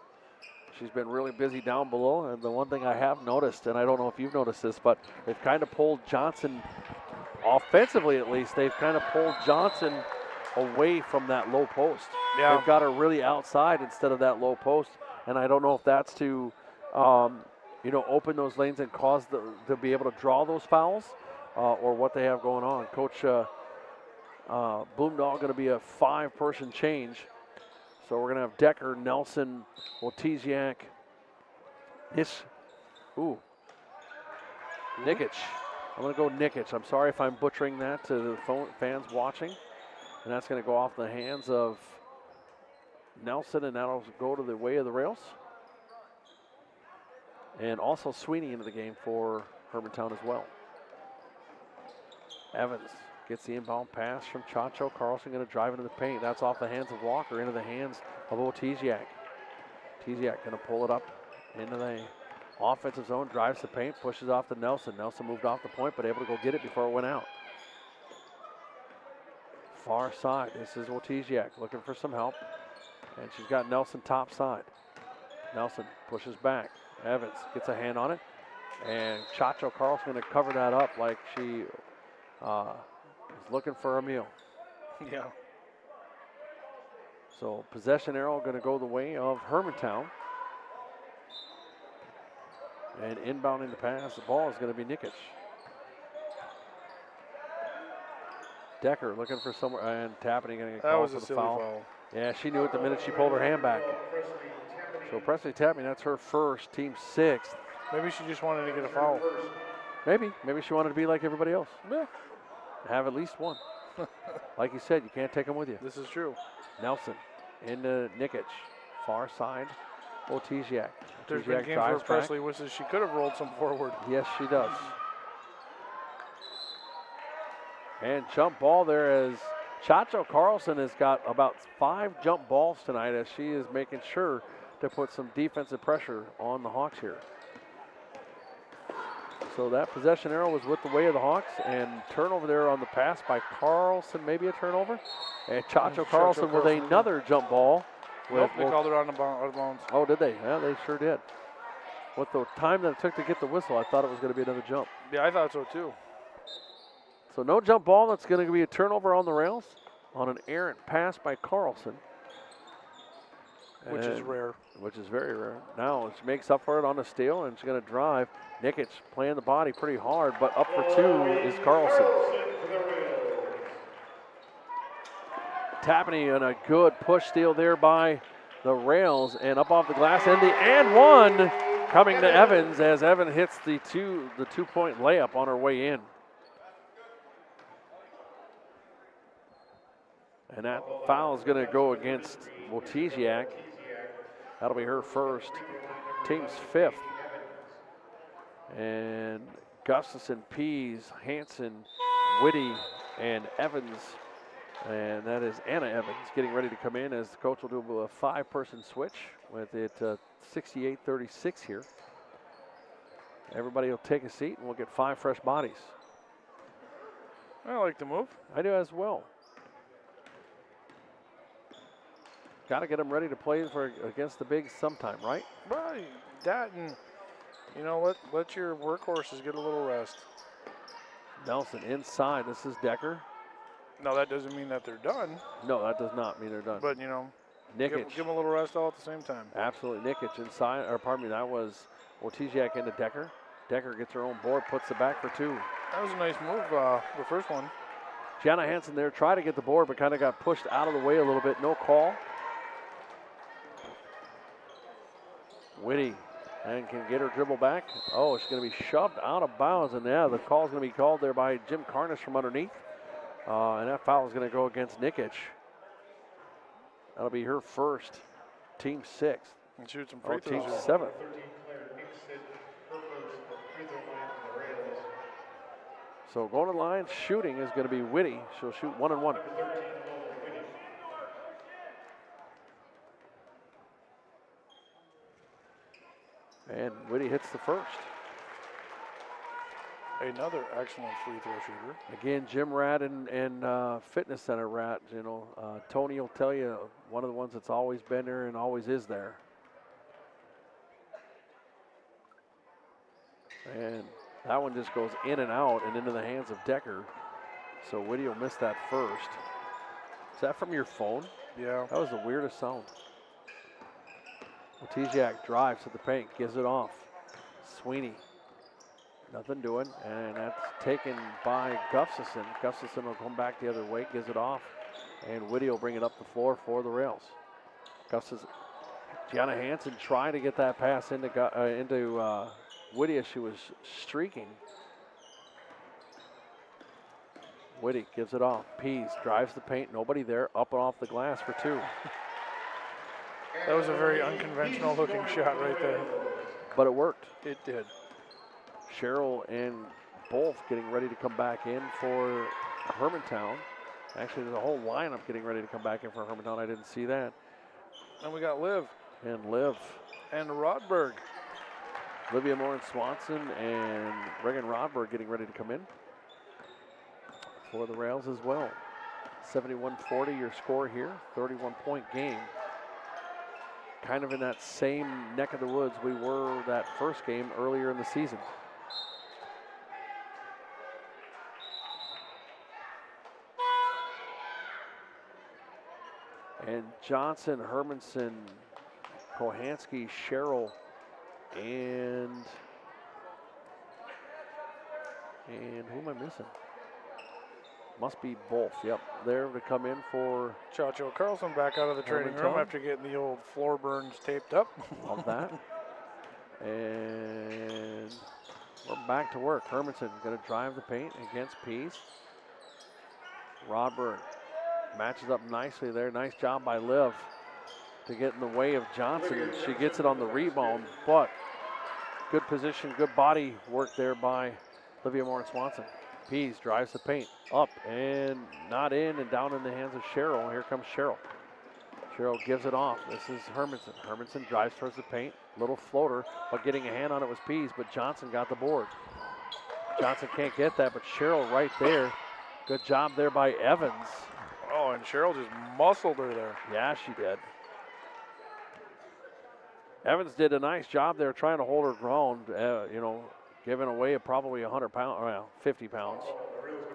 She's been really busy down below. And the one thing I have noticed, and I don't know if you've noticed this, but they've kind of pulled Johnson, offensively at least, they've kind of pulled Johnson away from that low post. Yeah. They've got her really outside instead of that low post. And I don't know if that's to open those lanes and cause to be able to draw those fouls or what they have going on. Coach Bloomdahl going to be a 5-person change. So we're going to have Decker, Nelson, Wojciak, Nikic. I'm going to go Nikic. I'm sorry if I'm butchering that to the fans watching. And that's going to go off the hands of Nelson, and that'll go to the way of the rails. And also Sweeney into the game for Hermantown as well. Evans gets the inbound pass from Chacho. Carlson going to drive into the paint. That's off the hands of Walker into the hands of Wojciak. Wojciak going to pull it up into the offensive zone, drives the paint, pushes off to Nelson. Nelson moved off the point, but able to go get it before it went out. Far side, this is Wojciak looking for some help. And she's got Nelson top side. Nelson pushes back. Evans gets a hand on it. And Chacho Carlson going to cover that up like she was looking for a meal. Yeah. So possession arrow going to go the way of Hermantown. And inbounding the pass, the ball is going to be Nikic. Decker looking for somewhere, and Tapney going to get called for the foul. Yeah, she knew it the minute she pulled her hand back. So Presley Tapney, that's her first, team 6th. Maybe she just wanted to get a foul. Maybe she wanted to be like everybody else. Yeah. Have at least one. Like you said, you can't take them with you. This is true. Nelson into Nikic, far side. Wojciak. There's been games where Presley wishes she could have rolled some forward. Yes, she does. And jump ball there as Chacho Carlson has got about 5 jump balls tonight as she is making sure to put some defensive pressure on the Hawks here. So that possession arrow was with the way of the Hawks, and turnover there on the pass by Carlson, maybe a turnover. And Chacho Carlson with another jump ball. Nope, they called it out of bounds. Oh, did they? Yeah, they sure did. With the time that it took to get the whistle, I thought it was going to be another jump. Yeah, I thought so too. So no jump ball. That's going to be a turnover on the rails on an errant pass by Carlson. Which is rare. Which is very rare. Now she makes up for it on a steal, and she's going to drive. Nikic playing the body pretty hard, but up for 2 is Carlson. Tapney and a good push steal there by the rails, and up off the glass, and the and one coming to Evans as Evans hits the two-point layup on her way in. And that foul is going to go against Wojciak. That'll be her first. Team's 5th. And Gustafson, Pease, Hanson, Whitty, and Evans. And that is Anna Evans getting ready to come in as the coach will do a 5-person switch with it 68-36 here. Everybody will take a seat, and we'll get 5 fresh bodies. I like the move. I do as well. Got to get them ready to play against the Bigs sometime, right? Well, that and, you know, let your workhorses get a little rest. Nelson inside. This is Decker. No, that doesn't mean that they're done. No, that does not mean they're done. But, you know, Nikic. give them a little rest all at the same time. Absolutely. Nikic inside, or pardon me, that was Ortiziak into Decker. Decker gets her own board, puts it back for 2. That was a nice move, the first one. Gianna Hansen there tried to get the board, but kind of got pushed out of the way a little bit. No call. Whitty and can get her dribble back. Oh, she's going to be shoved out of bounds, and yeah, the call's going to be called there by Jim Carnish from underneath. And that foul is going to go against Nikic. That'll be her first, team 6th. And shoot some free team throws. 7th. So going to the line, shooting is going to be Whitty. She'll shoot 1 and 1. And Whitty hits the first. Another excellent free throw shooter. Again, gym rat and fitness center rat. You know, Tony will tell you one of the ones that's always been there and always is there. And that one just goes in and out and into the hands of Decker. So Whitty will miss that first. Is that from your phone? Yeah. That was the weirdest sound. Ortiziak drives to the paint, gives it off. Sweeney, nothing doing, and that's taken by Gustafson. Gustafson will come back the other way, gives it off, and Whitty will bring it up the floor for the Rails. Gustafson, Gianna Hansen trying to get that pass into Whitty as she was streaking. Whitty gives it off. Pease drives the paint, nobody there, up and off the glass for 2. That was a very unconventional looking shot right there. But it worked. It did. Cheryl and both getting ready to come back in for Hermantown. Actually, there's a whole lineup getting ready to come back in for Hermantown. I didn't see that. And we got Liv. And Liv. And Rodberg. Olivia Moore and Swanson and Reagan Rodberg getting ready to come in for the Rails as well. 71-40 your score here, 31-point game. Kind of in that same neck of the woods we were that first game earlier in the season. And Johnson, Hermanson, Kohansky, Sherrill, and who am I missing? Must be both. Yep, there to come in for Chacho Carlson back out of the training room after getting the old floor burns taped up. Love that. And we're back to work. Hermanson going to drive the paint against Pease. Rodberg matches up nicely there. Nice job by Liv to get in the way of Johnson. She gets it on the rebound, but good position, good body work there by Olivia Moore and Swanson. Pease drives the paint up and not in and down in the hands of Cheryl. Here comes Cheryl. Cheryl gives it off. This is Hermanson. Hermanson drives towards the paint. Little floater, but getting a hand on it was Pease, but Johnson got the board. Johnson can't get that, but Cheryl right there. Good job there by Evans. Oh, and Cheryl just muscled her there. Yeah, she did. Evans did a nice job there trying to hold her ground, giving away probably 100 pounds, well, 50 pounds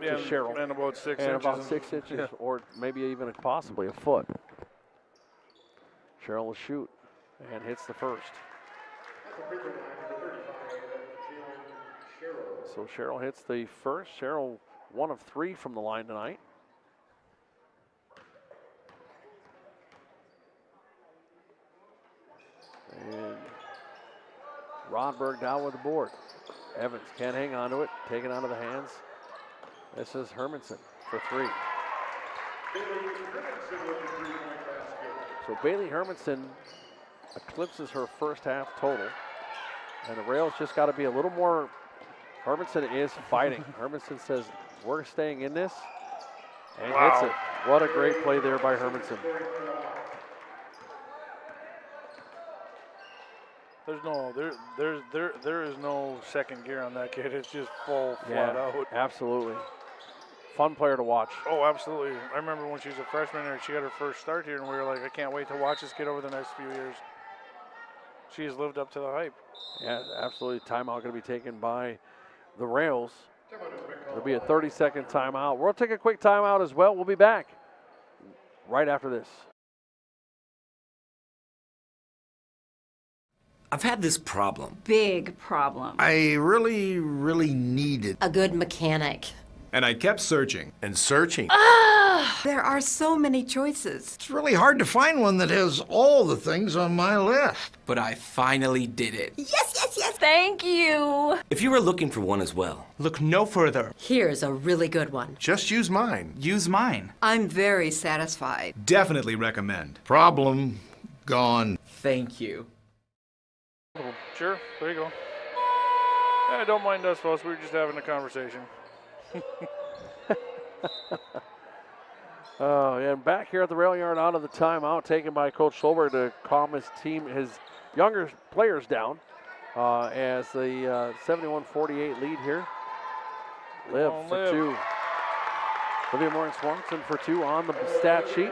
to Cheryl. And about 6 and inches. about 6 inches, or maybe even possibly a foot. Cheryl will shoot and hits the first. So Cheryl hits the first. Cheryl 1 of 3 from the line tonight. And Rodberg down with the board. Evans can't hang on to it. Taken out of the hands. This is Hermanson for 3. So Bailey Hermanson eclipses her first half total. And the Rails just got to be a little more. Hermanson is fighting. Hermanson says, we're staying in this. And hits it. What a great play there by Hermanson. There's no there is no second gear on that kid. It's just full Yeah, flat out. absolutely. Fun player to watch. Oh, absolutely. I remember when she was a freshman and she got her first start here, and we were like, I can't wait to watch this kid over the next few years. She has lived up to the hype. Yeah, absolutely. Timeout going to be taken by the Rails. It'll be a 30-second timeout. We'll take a quick timeout as well. We'll be back right after this. I've had this problem. Big problem. I really, really needed A good mechanic. And I kept searching. And searching. There are so many choices. It's really hard to find one that has all the things on my list. But I finally did it. Yes, yes, yes. Thank you. If you were looking for one as well, Look no further. Here's a really good one. Just use mine. Use mine. I'm very satisfied. Definitely recommend. Problem gone. thank you. Sure, there you go. Yeah, don't mind us, folks. We were just having a conversation. And back here at the rail yard out of the timeout taken by Coach Schulberg to calm his team, his younger players down as the 71-48 lead here. Liv for Liv. 2. Olivia Morgan Swanson for 2 on the stat sheet.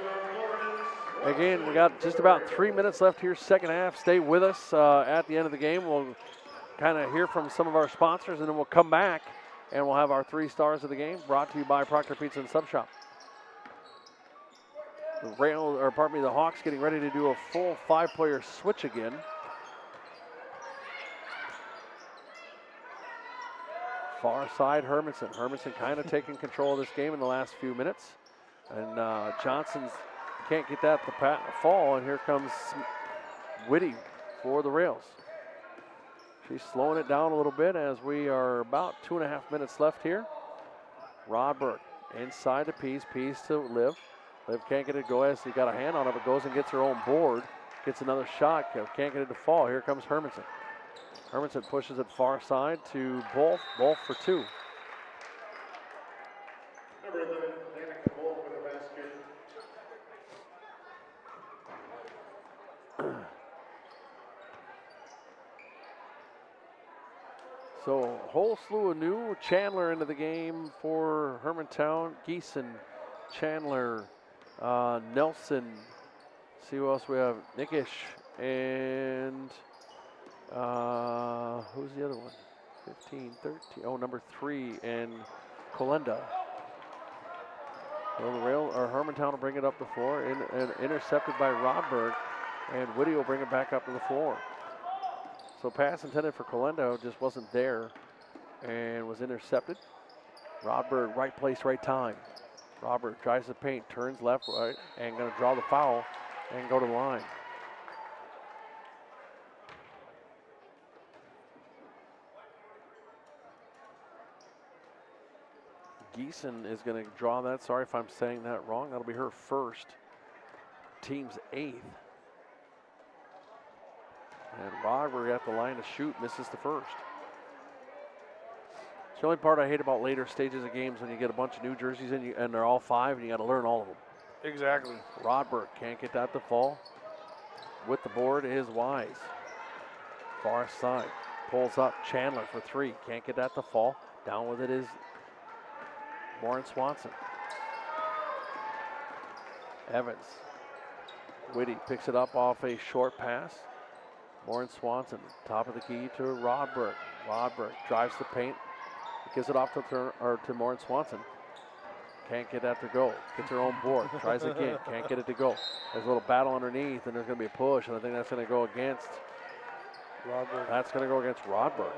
Again, we got just about 3 minutes left here, second half. Stay with us at the end of the game. We'll kind of hear from some of our sponsors, and then we'll come back and we'll have our 3 stars of the game brought to you by Proctor Pizza and Sub Shop. The Hawks getting ready to do a full 5-player switch again. Far side, Hermantown. Hermantown kind of taking control of this game in the last few minutes. And Johnson's can't get that to fall, and here comes Whitty for the Rails. She's slowing it down a little bit as we are about 2.5 minutes left here. Rodberg inside to Pease to Liv. Liv can't get it to go as he got a hand on it, but goes and gets her own board. Gets another shot, can't get it to fall. Here comes Hermantown. Hermantown pushes it far side to Wolf. Wolf for 2. So a whole slew of new. Chandler into the game for Hermantown. Geeson, Chandler, Nelson. See who else we have. Nickish and who's the other one? 15, 13. Oh, number 3 and Colenda. Well, Hermantown will bring it up the floor and intercepted by Rodberg, and Whitty will bring it back up to the floor. So pass intended for Colendo just wasn't there and was intercepted. Rodberg, right place, right time. Rodberg tries to paint, turns left, right, and going to draw the foul and go to the line. Geeson is going to draw that. Sorry if I'm saying that wrong. That'll be her first. Team's 8th. And Rodberg at the line to shoot, misses the first. It's the only part I hate about later stages of games when you get a bunch of new jerseys in, and they're all 5, and you got to learn all of them. Exactly. Rodberg can't get that to fall. With the board is Wise. Far side. Pulls up. Chandler for 3. Can't get that to fall. Down with it is Warren Swanson. Evans. Whitty picks it up off a short pass. Warren Swanson, top of the key to Rodberg. Rodberg drives the paint, gives it off to Warren Swanson. Can't get that to go. Gets her own board, tries again, can't get it to go. There's a little battle underneath, and there's going to be a push, and I think that's going to go against Rodberg. That's going to go against Rodberg.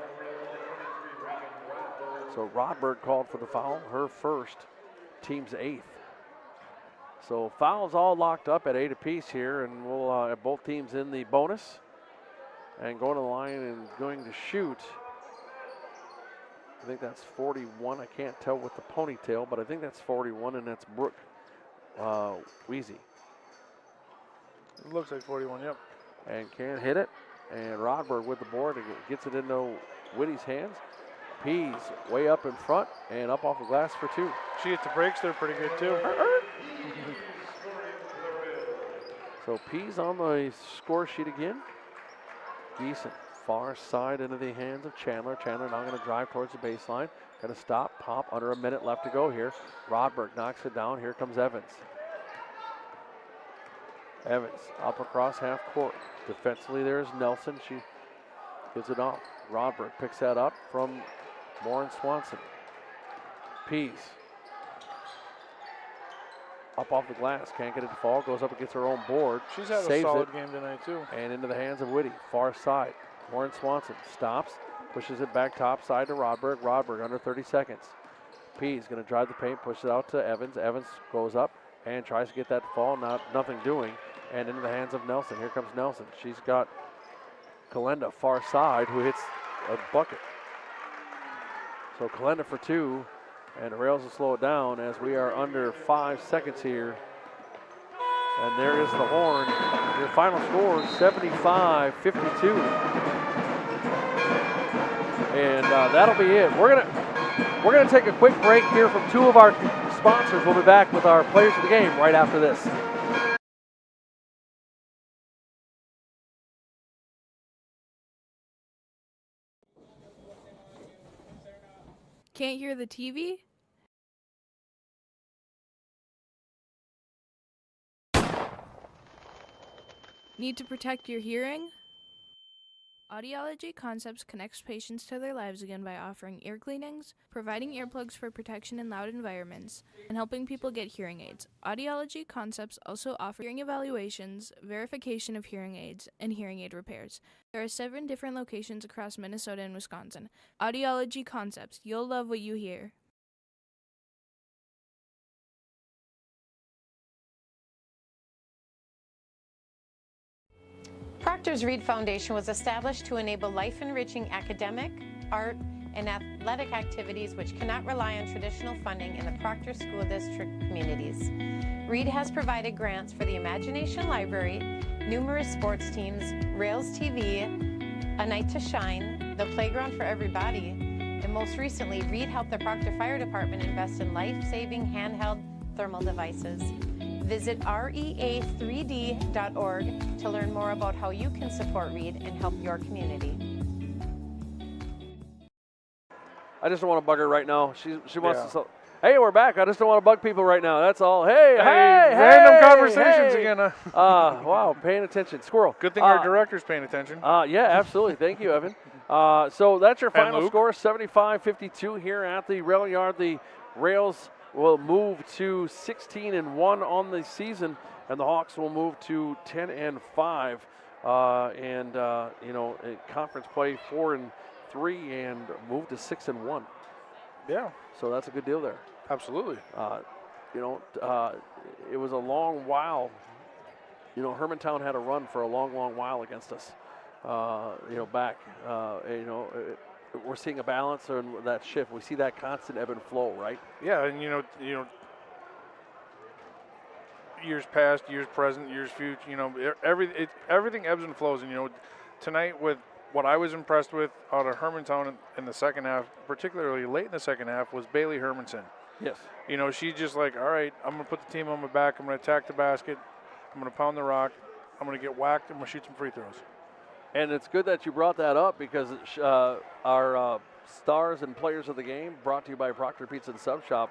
So Rodberg called for the foul, her first, team's 8th. So fouls all locked up at 8 apiece here, and we'll have both teams in the bonus. And going to the line and going to shoot. I think that's 41. I can't tell with the ponytail, but I think that's 41, and that's Brooke Weezy. It looks like 41, yep. And can't hit it. And Rodberg with the board and gets it into Whitty's hands. Pease way up in front and up off the glass for 2. She hit the brakes there pretty good, too. So Pease on the score sheet again. Geeson far side into the hands of Chandler. Chandler now going to drive towards the baseline. Going to stop, pop, under a minute left to go here. Rodberg knocks it down. Here comes Evans. Evans up across half court. Defensively there's Nelson. She gives it off. Rodberg picks that up from Lauren Swanson. Pease. Up off the glass. Can't get it to fall. Goes up and gets her own board. She's had a solid game tonight too. And into the hands of Whitty. Far side. Lauren Swanson stops. Pushes it back top side to Rodberg. Rodberg under 30 seconds. Pease going to drive the paint. Push it out to Evans. Evans goes up and tries to get that to fall. Nothing doing. And into the hands of Nelson. Here comes Nelson. She's got Kalenda far side who hits a bucket. So Kalenda for two. And the Rails will slow it down as we are under 5 seconds here. And there is the horn. Your final score, 75-52. And that'll be it. We're gonna take a quick break here from two of our sponsors. We'll be back with our players of the game right after this. Can't hear the TV? Need to protect your hearing? Audiology Concepts connects patients to their lives again by offering ear cleanings, providing earplugs for protection in loud environments, and helping people get hearing aids. Audiology Concepts also offer hearing evaluations, verification of hearing aids, and hearing aid repairs. There are 7 different locations across Minnesota and Wisconsin. Audiology Concepts, you'll love what you hear. Proctor's Reed Foundation was established to enable life-enriching academic, art, and athletic activities which cannot rely on traditional funding in the Proctor School District communities. Reed has provided grants for the Imagination Library, numerous sports teams, Rails TV, A Night to Shine, the Playground for Everybody, and most recently, Reed helped the Proctor Fire Department invest in life-saving handheld thermal devices. Visit rea3d.org to learn more about how you can support Reed and help your community. I just don't want to bug her right now. She wants to. Hey, we're back. I just don't want to bug people right now. That's all. Hey, random conversations again. Wow, paying attention. Squirrel. Good thing our director's paying attention. Yeah, absolutely. Thank you, Evan. So that's your final Luke. score, 75-52 here at the Rail Yard. The Rails will move to 16-1 on the season, and the Hawks will move to 10-5. Conference play 4-3 and move to 6-1. Yeah. So that's a good deal there. Absolutely. It was a long while. Hermantown had a run for a long, long while against us. Back. We're seeing a balance in that shift. We see that constant ebb and flow, right? Yeah, and years past, years present, years future. Everything ebbs and flows. And tonight, with what I was impressed with out of Hermantown in the second half, particularly late in the second half, was Bailey Hermanson. Yes. She's just like, all right, I'm going to put the team on my back. I'm going to attack the basket. I'm going to pound the rock. I'm going to get whacked. I'm going to shoot some free throws. And it's good that you brought that up because our stars and players of the game brought to you by Proctor Pizza and Sub Shop.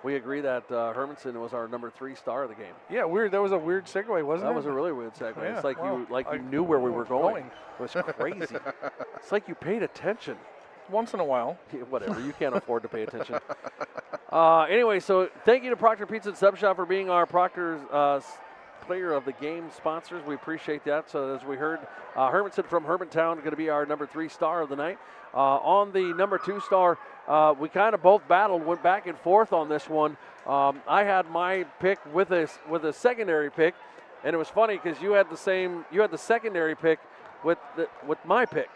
We agree that Hermanson was our number 3 star of the game. Yeah, weird. That was a weird segue, wasn't it? That was a really weird segue. Yeah, it's like you knew where we were going. It was crazy. It's like you paid attention. Once in a while. Whatever. You can't afford to pay attention. Anyway, so thank you to Proctor Pizza and Sub Shop for being our Proctor's player of the game sponsors. We appreciate that. So as we heard, Hermanson from Hermantown going to be our number 3 star of the night. On the number 2 star, we kind of both battled, went back and forth on this one. I had my pick with a secondary pick, and it was funny because you had the secondary pick with my pick.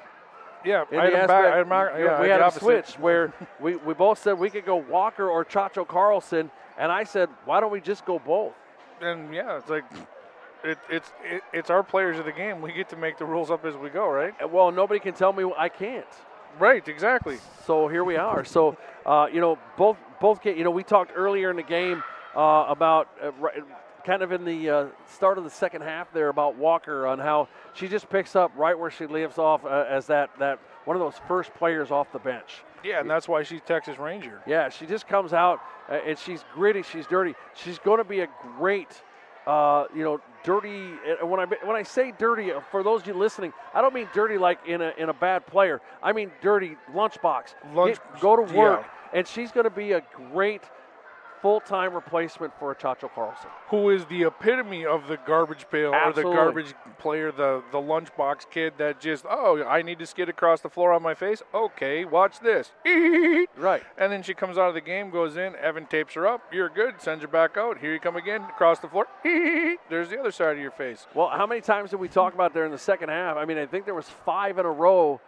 Yeah, we had a switch where we both said we could go Walker or Chacho Carlson, and I said, why don't we just go both? And yeah, it's like it's our players of the game. We get to make the rules up as we go, right? Well, nobody can tell me I can't. Right, exactly. So here we are. So both we talked earlier in the game about kind of in the start of the second half there about Walker on how she just picks up right where she leaves off as that one of those first players off the bench. Yeah, and that's why she's Texas Ranger. Yeah, she just comes out and she's gritty, she's dirty. She's going to be a great, dirty. When I say dirty, for those of you listening, I don't mean dirty like in a bad player. I mean dirty lunchbox. Go to work, and she's going to be a great full-time replacement for a Chacho Carlson. Who is the epitome of the garbage pail Absolutely. or the garbage player, the lunchbox kid that just, I need to skid across the floor on my face? Okay, watch this. Right. And then she comes out of the game, goes in, Evan tapes her up, you're good, sends her back out, here you come again, across the floor, there's the other side of your face. Well, how many times did we talk about there in the second half? I mean, I think there was 5 in a row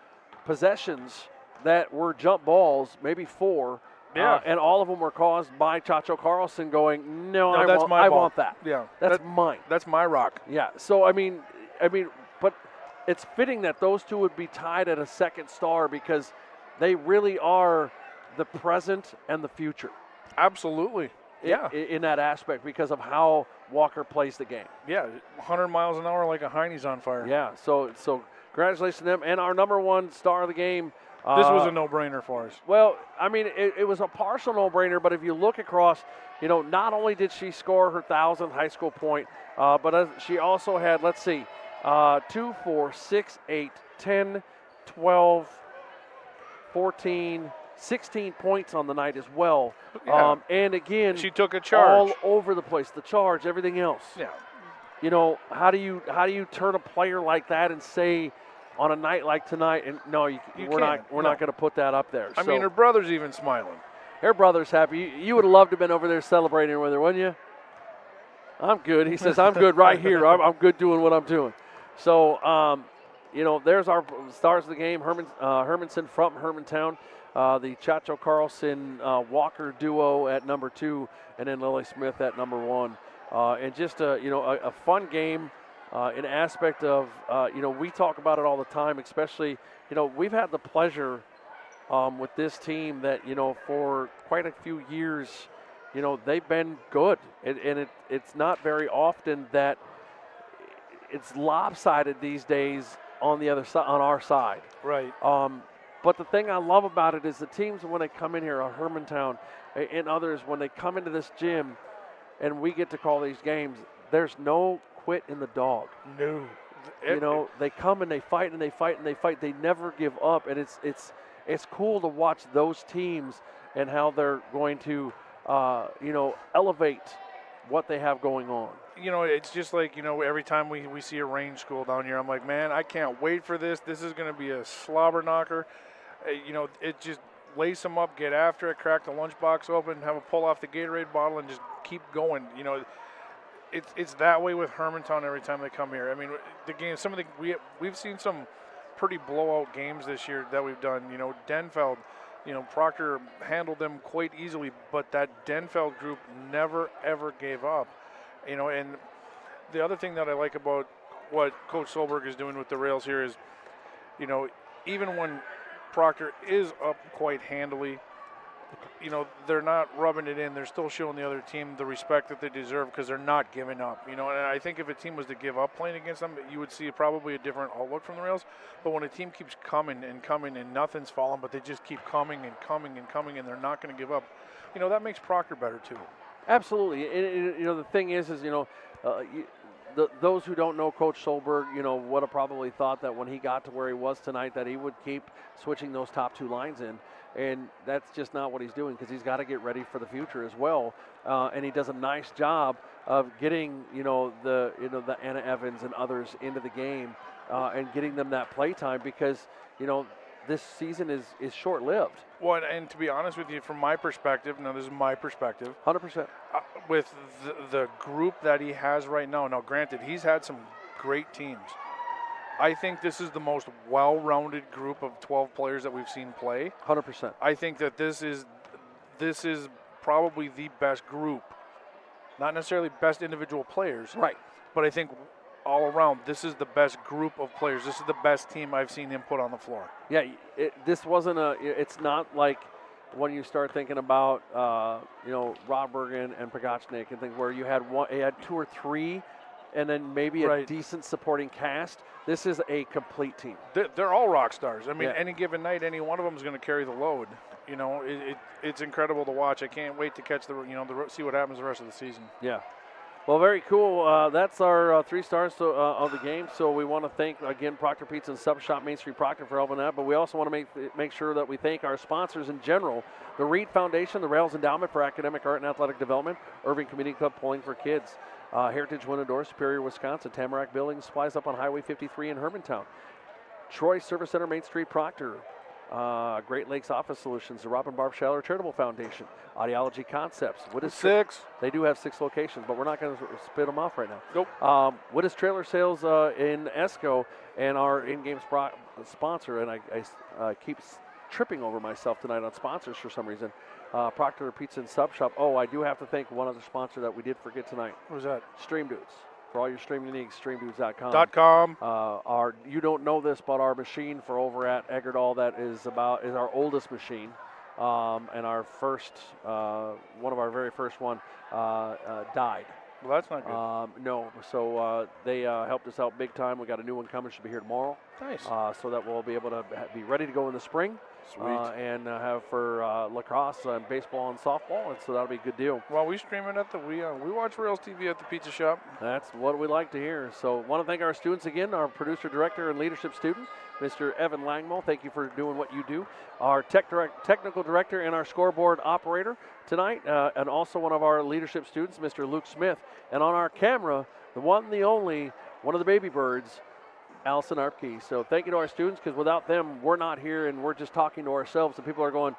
possessions that were jump balls, maybe 4. Yeah. And all of them were caused by Chacho Carlson going, no, I ball. want that. Yeah. That's mine. That's my rock. Yeah. So, I mean, but it's fitting that those two would be tied at a second star because they really are the present and the future. Absolutely. Yeah. In that aspect because of how Walker plays the game. Yeah, 100 miles an hour like a Heine's on fire. Yeah. So congratulations to them. And our number one star of the game, this was a no-brainer for us. Well, I mean, it was a partial no-brainer, but if you look across, not only did she score her 1,000th high school point, but she also had, 2, 4, 6, 8, 10, 12, 14, 16 points on the night as well. Yeah. And again, she took a charge. All over the place, the charge, everything else. Yeah. How do you turn a player like that and say, on a night like tonight, and no, we're not going to put that up there. I mean, her brother's even smiling. Her brother's happy. You would have loved to have been over there celebrating with her, wouldn't you? I'm good. He says, I'm good right here. I'm good doing what I'm doing. So, there's our stars of the game. Hermanson from Hermantown, the Chacho Carlson Walker duo at number 2, and then Lily Smith at number 1. And just a fun game. An aspect of, we talk about it all the time, especially, we've had the pleasure with this team that, for quite a few years, they've been good. And it's not very often that it's lopsided these days on the other side, on our side. Right. But the thing I love about it is the teams, when they come in here, Hermantown and others, when they come into this gym and we get to call these games, there's no quit in the dog. No. They come and they fight and they fight and they fight. They never give up, and it's cool to watch those teams and how they're going to elevate what they have going on. It's just like, every time we see a range school down here, I'm like, man, I can't wait for this. This is going to be a slobber knocker. It just lace them up, get after it, crack the lunchbox open, have a pull off the Gatorade bottle, and just keep going. It's that way with Hermantown every time they come here. I mean, the game, we've seen some pretty blowout games this year that we've done. Denfeld, Proctor handled them quite easily, but that Denfeld group never ever gave up. And the other thing that I like about what Coach Solberg is doing with the Rails here is, even when Proctor is up quite handily, they're not rubbing it in. They're still showing the other team the respect that they deserve because they're not giving up. And I think if a team was to give up playing against them, you would see probably a different outlook from the Rails. But when a team keeps coming and coming and nothing's falling, but they just keep coming and coming and coming and they're not going to give up, that makes Proctor better too. Absolutely. And the thing is those who don't know Coach Solberg, would have probably thought that when he got to where he was tonight that he would keep switching those top 2 lines in. And that's just not what he's doing because he's got to get ready for the future as well. And he does a nice job of getting, the Anna Evans and others into the game and getting them that play time because, this season is short-lived. Well, and to be honest with you, from my perspective, now this is my perspective. 100%. With the group that he has right now, granted, he's had some great teams. I think this is the most well-rounded group of 12 players that we've seen play. 100%. I think that this is probably the best group. Not necessarily best individual players. Right. But I think all around, this is the best group of players. This is the best team I've seen him put on the floor. Yeah, this wasn't it's not like when you start thinking about, Rod Bergen and Pagachnik and things where you had 2 or 3 and then maybe a decent supporting cast. This is a complete team. They're all rock stars. I mean, any given night, any one of them is going to carry the load. You know, it's incredible to watch. I can't wait to catch see what happens the rest of the season. Yeah. Well, very cool. That's our 3 stars of the game. So we want to thank, again, Proctor Pizza and Sub Shop, Main Street Proctor, for helping that. But we also want to make sure that we thank our sponsors in general, the Reed Foundation, the Rails Endowment for Academic Art and Athletic Development, Irving Community Club Pulling for Kids, Heritage Winador, Superior, Wisconsin, Tamarack Building Supplies up on Highway 53 in Hermantown, Troy Service Center, Main Street Proctor, Great Lakes Office Solutions, the Robin Barb Schaller Charitable Foundation, Audiology Concepts. What is 6? They do have 6 locations, but we're not going to spit them off right now. Nope. What is Trailer Sales in ESCO and our in-game sponsor, and I keep tripping over myself tonight on sponsors for some reason. Proctor Pizza and Sub Shop. Oh, I do have to thank one other sponsor that we did forget tonight. What was that? Stream Dudes. For all your streaming needs, streamdudes.com. You don't know this, but our machine for over at Eggerdahl that is our oldest machine, and our first one of our very first one died. Well, that's not good. No, so they helped us out big time. We got a new one coming. Should be here tomorrow. Nice. So that we'll be able to be ready to go in the spring. Sweet. And have for lacrosse and baseball and softball, and so that'll be a good deal. Well, we stream it we watch Rails TV at the pizza shop. That's what we like to hear. So want to thank our students again, our producer, director, and leadership student, Mr. Evan Langmo. Thank you for doing what you do. Our technical director and our scoreboard operator tonight, and also one of our leadership students, Mr. Luke Smith. And on our camera, the one, the only, one of the baby birds, Allison Arpke. So thank you to our students, because without them, we're not here and we're just talking to ourselves, and people are going,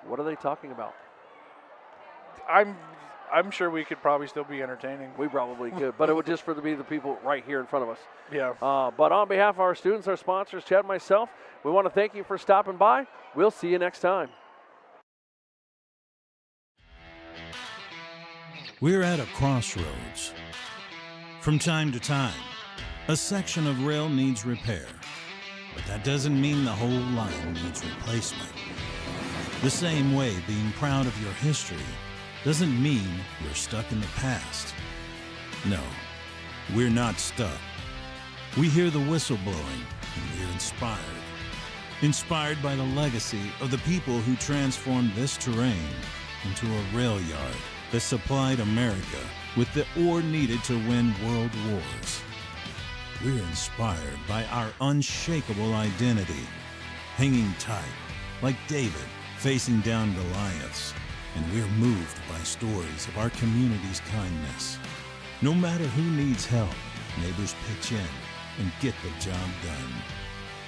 what are they talking about? I'm sure we could probably still be entertaining. We probably could, but it would just be the people right here in front of us. Yeah. But on behalf of our students, our sponsors, Chad and myself, we want to thank you for stopping by. We'll see you next time. We're at a crossroads. From time to time, a section of rail needs repair, but that doesn't mean the whole line needs replacement. The same way being proud of your history doesn't mean you're stuck in the past. No, we're not stuck. We hear the whistle blowing and we're inspired. Inspired by the legacy of the people who transformed this terrain into a rail yard that supplied America with the ore needed to win world wars. We're inspired by our unshakable identity, hanging tight, like David facing down Goliaths, and we're moved by stories of our community's kindness. No matter who needs help, neighbors pitch in and get the job done.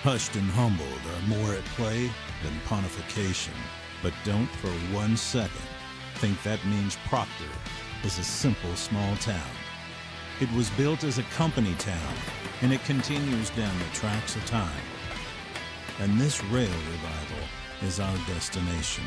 Hushed and humbled are more at play than pontification, but don't for 1 second think that means Proctor is a simple small town. It was built as a company town, and it continues down the tracks of time. And this rail revival is our destination.